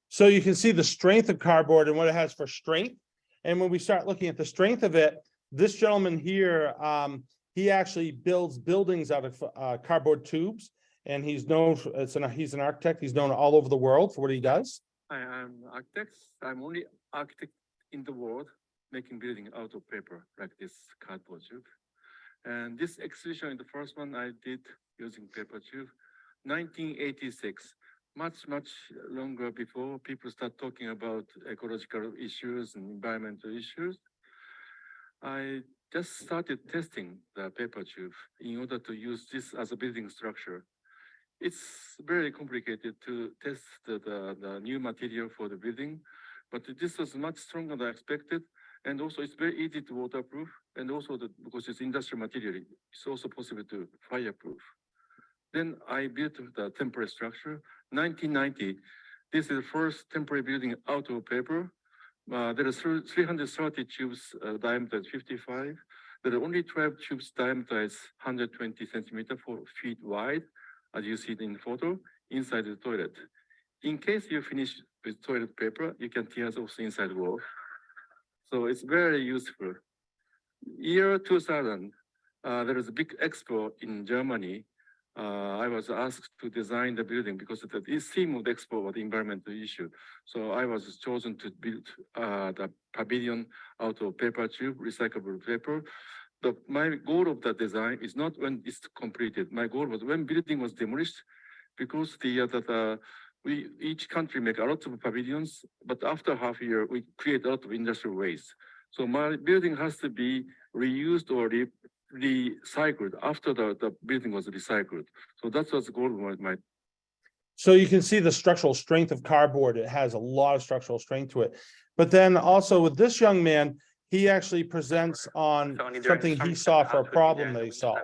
So you can see the strength of cardboard and what it has for strength. And when we start looking at the strength of it, this gentleman here, he actually builds buildings out of cardboard tubes. And he's known, he's an architect. He's known all over the world for what he does. I am architect. I'm only architect in the world making building out of paper like this cardboard tube. And this exhibition, the first one I did using paper tube, 1986, much longer before people start talking about ecological issues and environmental issues. I just started testing the paper tube in order to use this as a building structure. It's very complicated to test the new material for the building, but this was much stronger than expected. And also it's very easy to waterproof. And also because it's industrial material, it's also possible to fireproof. Then I built the temporary structure. 1990, this is the first temporary building out of paper. There are 330 tubes diameter 55. There are only 12 tubes diameter is 120 centimeter 4 feet wide, as you see in the photo, inside the toilet. In case you finish with toilet paper, you can tear those inside wall. So it's very useful. Year 2000, there was a big expo in Germany. I was asked to design the building because the theme of the expo was the environmental issue. So I was chosen to build the pavilion out of paper tube, recyclable paper. My goal of the design is not when it's completed. My goal was when building was demolished, because each country make a lot of pavilions, but after half a year, we create a lot of industrial waste. So my building has to be reused or recycled after the building was recycled. So that's what's the goal of my. So you can see the structural strength of cardboard. It has a lot of structural strength to it. But then also with this young man, he actually presents on something he saw for a problem they solved.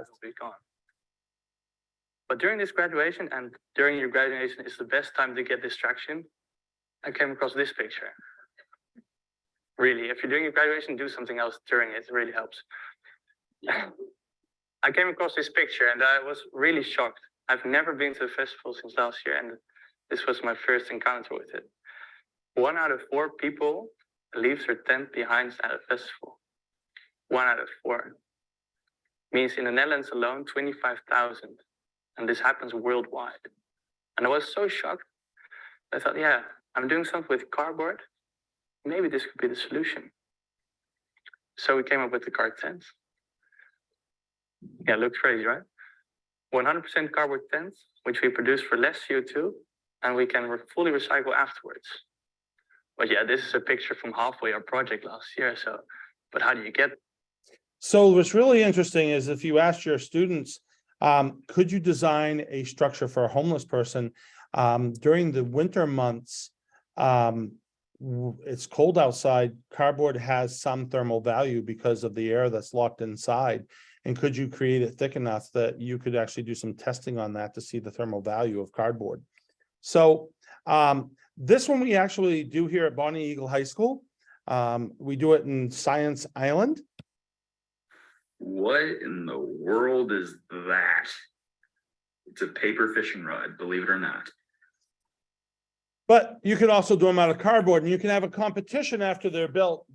But during this graduation and during your graduation is the best time to get distraction. I came across this picture. Really, if you're doing your graduation, do something else during it. It really helps. I came across this picture and I was really shocked. I've never been to a festival since last year, and this was my first encounter with it. 1 out of 4 people leaves their tent behind at a festival. 1 out of 4. Means in the Netherlands alone, 25,000. And this happens worldwide. And I was so shocked. I thought, yeah, I'm doing something with cardboard. Maybe this could be the solution. So we came up with the card tents. Yeah, looks crazy, right? 100% cardboard tents, which we produce for less CO2, and we can fully recycle afterwards. But yeah, this is a picture from halfway our project last year. So, but how do you get? So what's really interesting is if you ask your students, could you design a structure for a homeless person during the winter months? It's cold outside. Cardboard has some thermal value because of the air that's locked inside. And could you create it thick enough that you could actually do some testing on that to see the thermal value of cardboard? So this one we actually do here at Bonny Eagle High School. We do it in Science Island. What in the world is that? It's a paper fishing rod, believe it or not. But you can also do them out of cardboard, and you can have a competition after they're built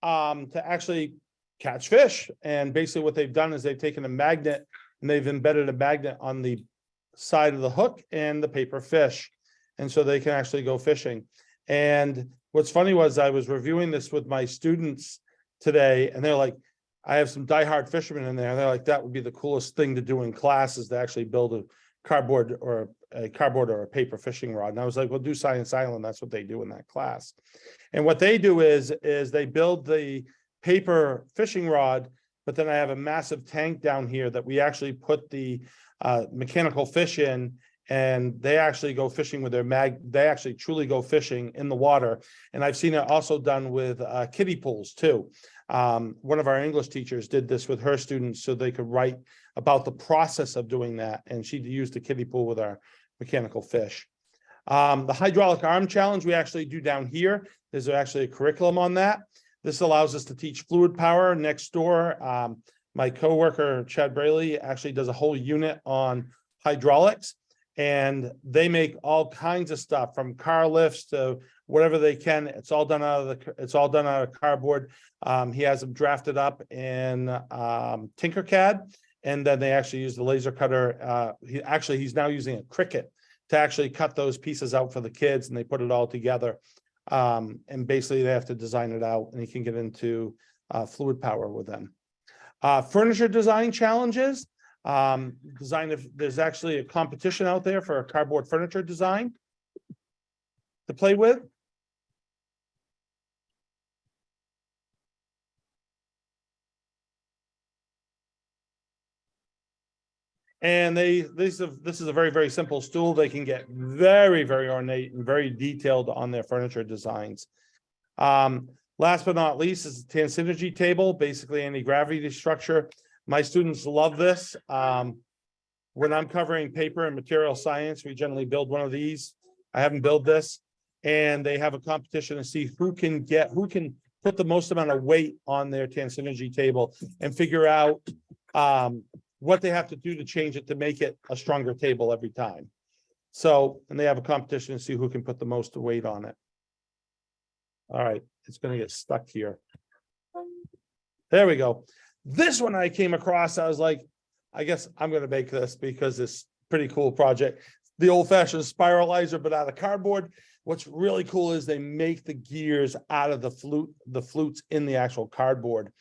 to actually catch fish. And basically what they've done is they've taken a magnet and they've embedded a magnet on the side of the hook and the paper fish. And so they can actually go fishing. And what's funny was I was reviewing this with my students today, and they're like, I have some diehard fishermen in there. And they're like, that would be the coolest thing to do in class, is to actually build a cardboard or a paper fishing rod. And I was like, well, do Science Island. That's what they do in that class. And what they do is they build the paper fishing rod, but then I have a massive tank down here that we actually put the mechanical fish in, and they actually go fishing with their they actually truly go fishing in the water. And I've seen it also done with kiddie pools too. One of our English teachers did this with her students so they could write about the process of doing that. And she used a kiddie pool with our mechanical fish. The hydraulic arm challenge we actually do down here. There's actually a curriculum on that. This allows us to teach fluid power next door. My coworker, Chad Brayley, actually does a whole unit on hydraulics. And they make all kinds of stuff from car lifts to whatever they can. It's all done out of cardboard. He has them drafted up in Tinkercad, and then they actually use the laser cutter. He's now using a Cricut to actually cut those pieces out for the kids, and they put it all together. And basically they have to design it out, and he can get into fluid power with them. Furniture design challenges. There's actually a competition out there for a cardboard furniture design to play with. And this is a very, very simple stool. They can get very, very ornate and very detailed on their furniture designs. Last but not least is the Tansynergy table, basically anti-gravity structure. My students love this. When I'm covering paper and material science, we generally build one of these. I have them build this, and they have a competition to see who can put the most amount of weight on their Tansynergy table and figure out what they have to do to change it to make it a stronger table every time. So, and they have a competition to see who can put the most weight on it. All right, it's going to get stuck here. There we go. This one I came across, I was like, I guess I'm going to make this because it's a pretty cool project. The old-fashioned spiralizer, but out of cardboard. What's really cool is they make the gears out of the flutes in the actual cardboard.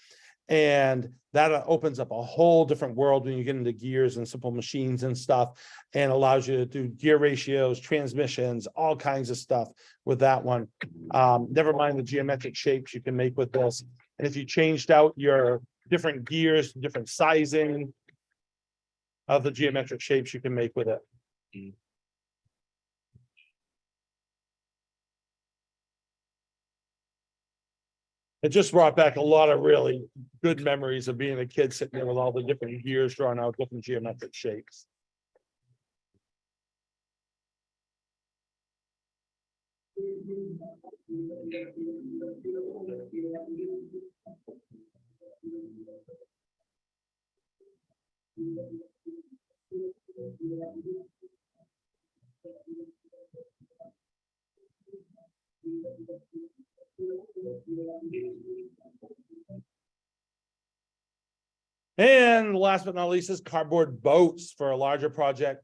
And that opens up a whole different world when you get into gears and simple machines and stuff, and allows you to do gear ratios, transmissions, all kinds of stuff with that one. Never mind the geometric shapes you can make with this. And if you changed out your different gears, different sizing of the geometric shapes you can make with it. It just brought back a lot of really good memories of being a kid sitting there with all the different gears drawn out, different geometric shapes. And last but not least is cardboard boats for a larger project.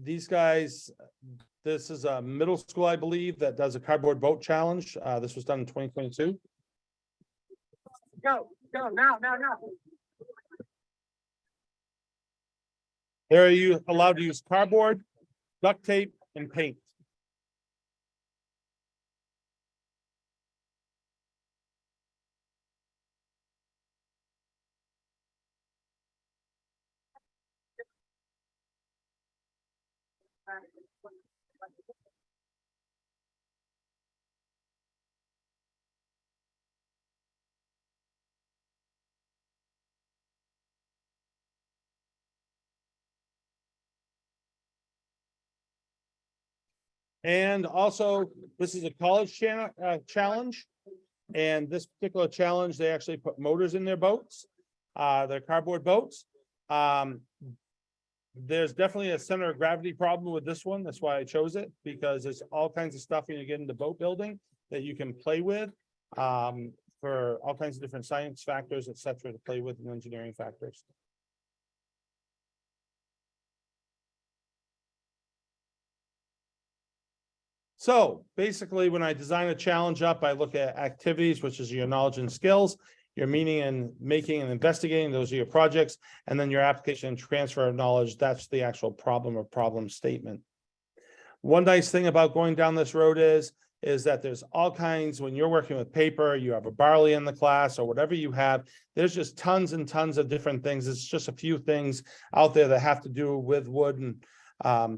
These guys, this is a middle school, I believe, that does a cardboard boat challenge. This was done in 2022. Go, now. There you allowed to use cardboard, duct tape, and paint. And also, this is a college challenge. And this particular challenge, they actually put motors in their boats, their cardboard boats. There's definitely a center of gravity problem with this one. That's why I chose it, because there's all kinds of stuff when you get into boat building that you can play with for all kinds of different science factors, etc., to play with, and engineering factors. So basically, when I design a challenge up, I look at activities, which is your knowledge and skills, your meaning and making and investigating, those are your projects, and then your application and transfer of knowledge, that's the actual problem or problem statement. One nice thing about going down this road is that there's all kinds, when you're working with paper, you have a barley in the class or whatever you have, there's just tons and tons of different things. It's just a few things out there that have to do with wood and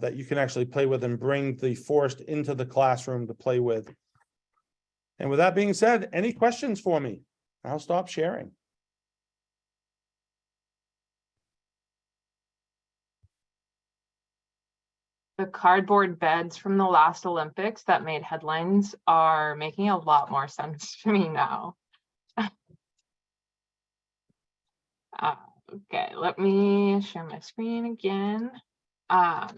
that you can actually play with and bring the forest into the classroom to play with. And with that being said, any questions for me? I'll stop sharing. The cardboard beds from the last Olympics that made headlines are making a lot more sense to me now. Okay, let me share my screen again. I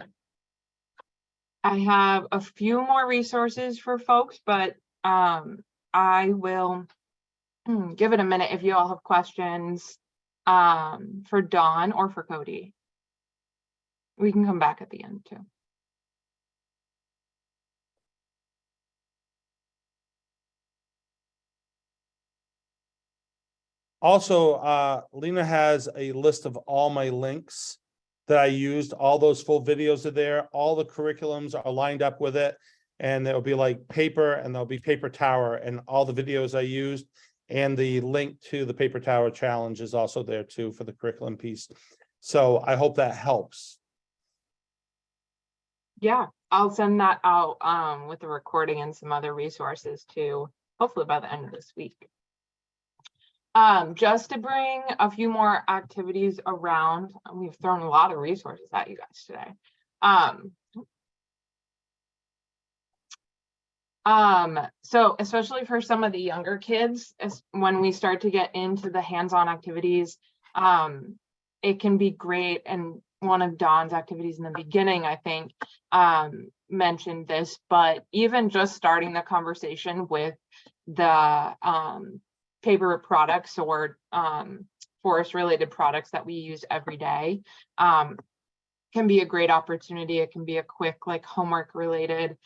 have a few more resources for folks, but I will give it a minute if you all have questions for Dawn or for Cody. We can come back at the end too. Also, Lena has a list of all my links that I used. All those full videos are there. All the curriculums are lined up with it. And there'll be like paper and there'll be paper tower and all the videos I used. And the link to the paper tower challenge is also there too for the curriculum piece. So I hope that helps. Yeah, I'll send that out with the recording and some other resources too, hopefully by the end of this week. Just to bring a few more activities around, we've thrown a lot of resources at you guys today. So especially for some of the younger kids, when we start to get into the hands-on activities, it can be great. And one of Dawn's activities in the beginning, I think, mentioned this, but even just starting the conversation with the paper products or forest related products that we use every day can be a great opportunity. It can be a quick like homework related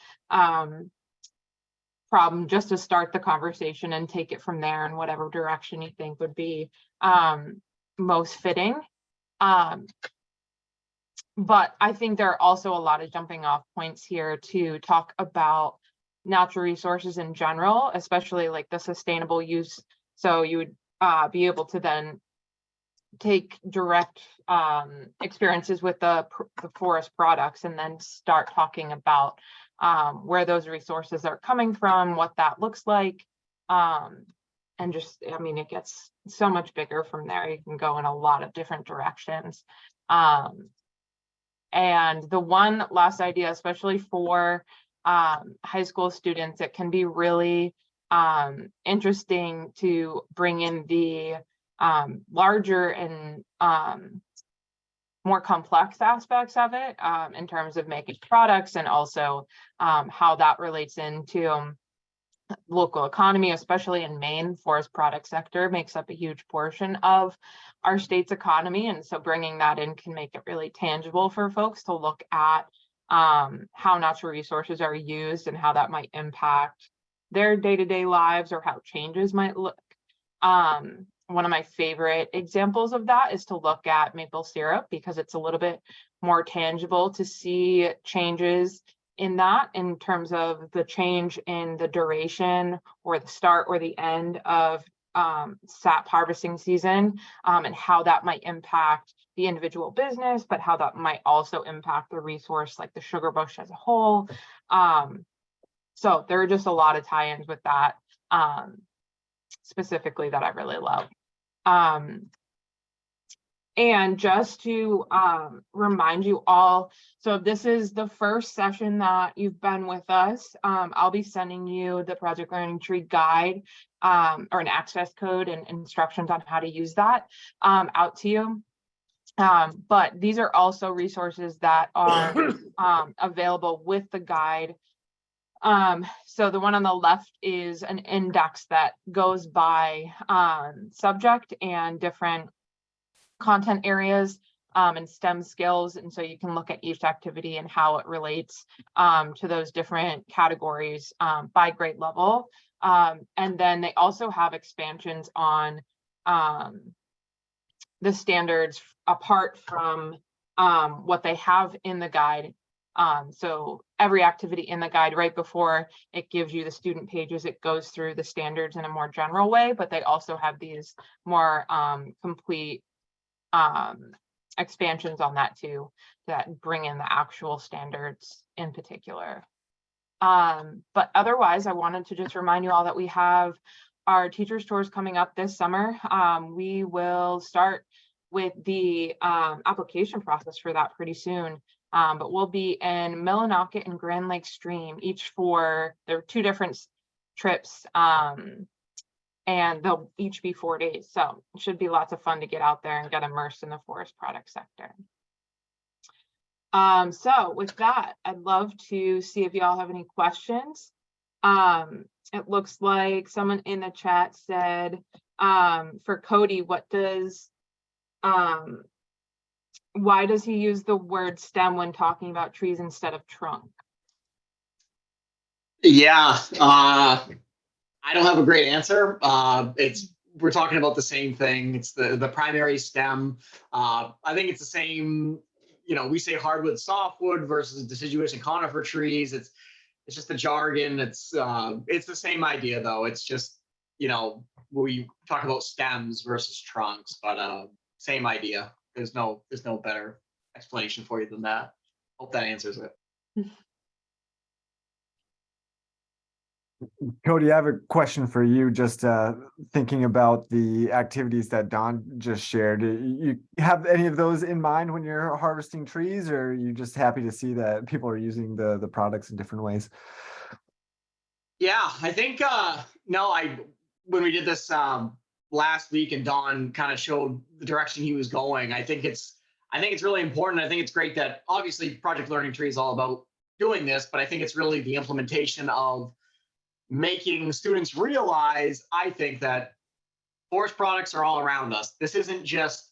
problem just to start the conversation and take it from there in whatever direction you think would be most fitting. But I think there are also a lot of jumping off points here to talk about natural resources in general, especially like the sustainable use. So you would be able to then take direct experiences with the forest products and then start talking about where those resources are coming from, what that looks like. And just, I mean, it gets so much bigger from there. You can go in a lot of different directions. And the one last idea, especially for high school students, it can be really interesting to bring in the larger and more complex aspects of it in terms of making products and also how that relates into local economy, especially in Maine. Forest product sector makes up a huge portion of our state's economy. And so bringing that in can make it really tangible for folks to look at how natural resources are used and how that might impact their day-to-day lives or how changes might look. One of my favorite examples of that is to look at maple syrup because it's a little bit more tangible to see changes in that in terms of the change in the duration or the start or the end of sap harvesting season and how that might impact the individual business, but how that might also impact the resource like the sugar bush as a whole. So there are just a lot of tie-ins with that specifically that I really love. And just to remind you all, so this is the first session that you've been with us. I'll be sending you the Project Learning Tree guide or an access code and instructions on how to use that out to you. But these are also resources that are available with the guide. So the one on the left is an index that goes by subject and different content areas and STEM skills. And so you can look at each activity and how it relates to those different categories by grade level. And then they also have expansions on the standards apart from what they have in the guide. So every activity in the guide right before it gives you the student pages, it goes through the standards in a more general way, but they also have these more complete expansions on that too, that bring in the actual standards in particular. But otherwise, I wanted to just remind you all that we have our teachers tours coming up this summer. We will start with the application process for that pretty soon. But we'll be in Millinocket and Grand Lake Stream, each for, there are 2 different trips and they'll each be 4 days. So it should be lots of fun to get out there and get immersed in the forest product sector. So with that, I'd love to see if y'all have any questions. It looks like someone in the chat said, for Cody, why does he use the word stem when talking about trees instead of trunk? Yeah, I don't have a great answer. We're talking about the same thing. It's the primary stem. I think it's the same. We say hardwood, softwood versus deciduous and conifer trees. It's just the jargon. It's the same idea though. It's just we talk about stems versus trunks, but same idea. There's no better explanation for you than that. Hope that answers it. Cody, I have a question for you. Just thinking about the activities that Don just shared. You have any of those in mind when you're harvesting trees, or are you just happy to see that people are using the products in different ways? Yeah, I think when we did this last week and Don kind of showed the direction he was going, I think it's really important. I think it's great that obviously Project Learning Tree is all about doing this, but I think it's really the implementation of making students realize, I think, that forest products are all around us. This isn't just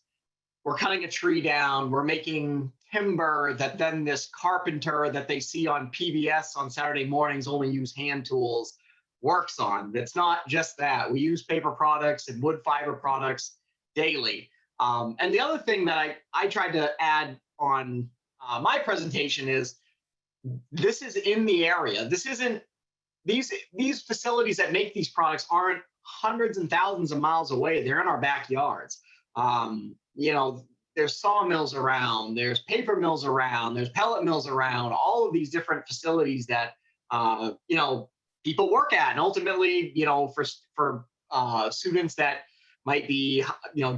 we're cutting a tree down, we're making timber that then this carpenter that they see on PBS on Saturday mornings only use hand tools works on. It's not just that. We use paper products and wood fiber products daily. And the other thing that I tried to add on my presentation is this is in the area. This isn't these facilities that make these products aren't hundreds and thousands of miles away. They're in our backyards. There's sawmills around, there's paper mills around, there's pellet mills around, all of these different facilities that people work at. And ultimately, for students that might be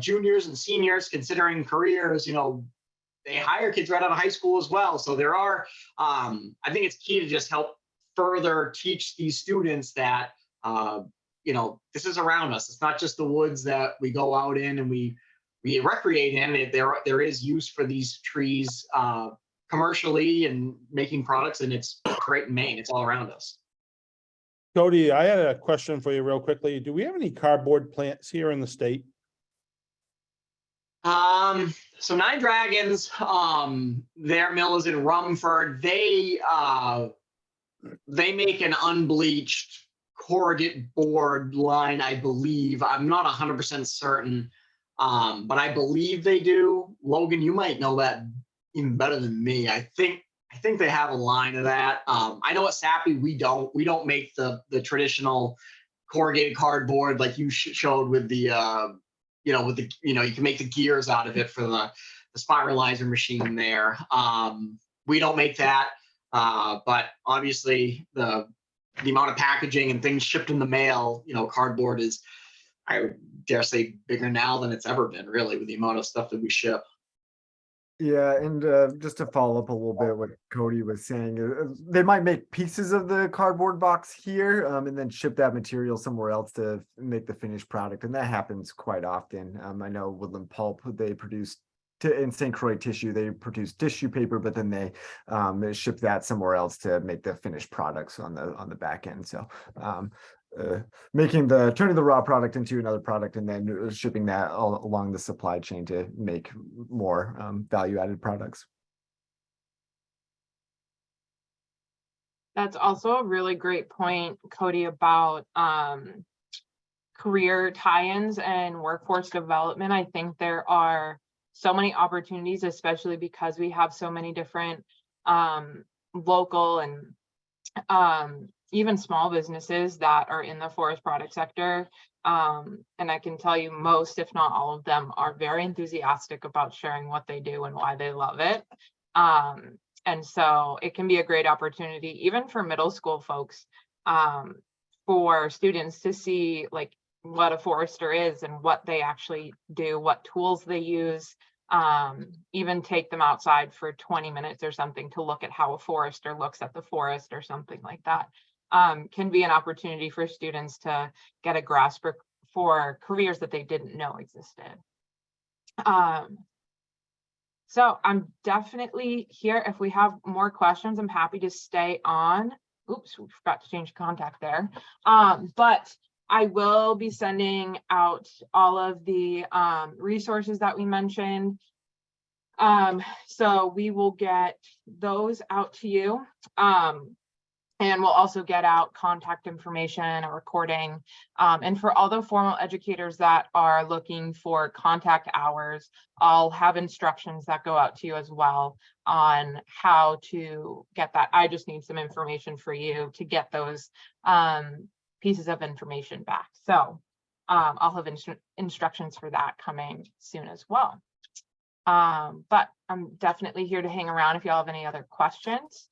juniors and seniors considering careers, they hire kids right out of high school as well. So there are I think it's key to just help further teach these students that this is around us. It's not just the woods that we go out in and we recreate in. There is use for these trees commercially and making products, and it's great in Maine. It's all around us. Cody, I had a question for you real quickly. Do we have any cardboard plants here in the state? So Nine Dragons, their mill is in Rumford. They make an unbleached corrugate board line, I believe. I'm not 100% certain, but I believe they do. Logan, you might know that even better than me. I think they have a line of that. I know at Sappi we don't make the traditional corrugated cardboard like you showed with the you can make the gears out of it for the spiralizer machine there. We don't make that. But obviously the amount of packaging and things shipped in the mail, cardboard is, I dare say, bigger now than it's ever been, really, with the amount of stuff that we ship. Yeah, and just to follow up a little bit what Cody was saying, they might make pieces of the cardboard box here and then ship that material somewhere else to make the finished product. And that happens quite often. I know Woodland Pulp, they produce in St. Croix tissue, they produce tissue paper, but then they ship that somewhere else to make the finished products on the back end. So turning the raw product into another product and then shipping that all along the supply chain to make more value-added products. That's also a really great point, Cody, about career tie-ins and workforce development. I think there are so many opportunities, especially because we have so many different local and even small businesses that are in the forest product sector. And I can tell you most, if not all of them, are very enthusiastic about sharing what they do and why they love it. And so it can be a great opportunity, even for middle school folks, for students to see like what a forester is and what they actually do, what tools they use, even take them outside for 20 minutes or something to look at how a forester looks at the forest or something like that. Can be an opportunity for students to get a grasp for careers that they didn't know existed. So I'm definitely here. If we have more questions, I'm happy to stay on. Oops, we forgot to change contact there. But I will be sending out all of the resources that we mentioned. So we will get those out to you. And we'll also get out contact information, a recording. And for all the formal educators that are looking for contact hours, I'll have instructions that go out to you as well on how to get that. I just need some information for you to get those pieces of information back. So I'll have instructions for that coming soon as well. But I'm definitely here to hang around if y'all have any other questions.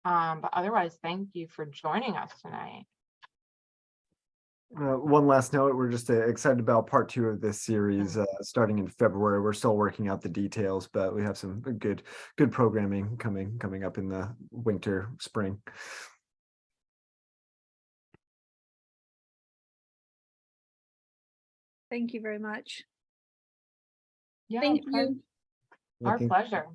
But otherwise, thank you for joining us tonight. One last note, we're just excited about part 2 of this series starting in February. We're still working out the details, but we have some good programming coming up in the winter, spring. Thank you very much. Yeah, Thank you. Our pleasure.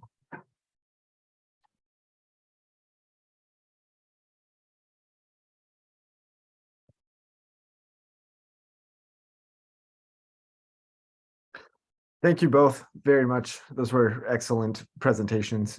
Thank you both very much. Those were excellent presentations.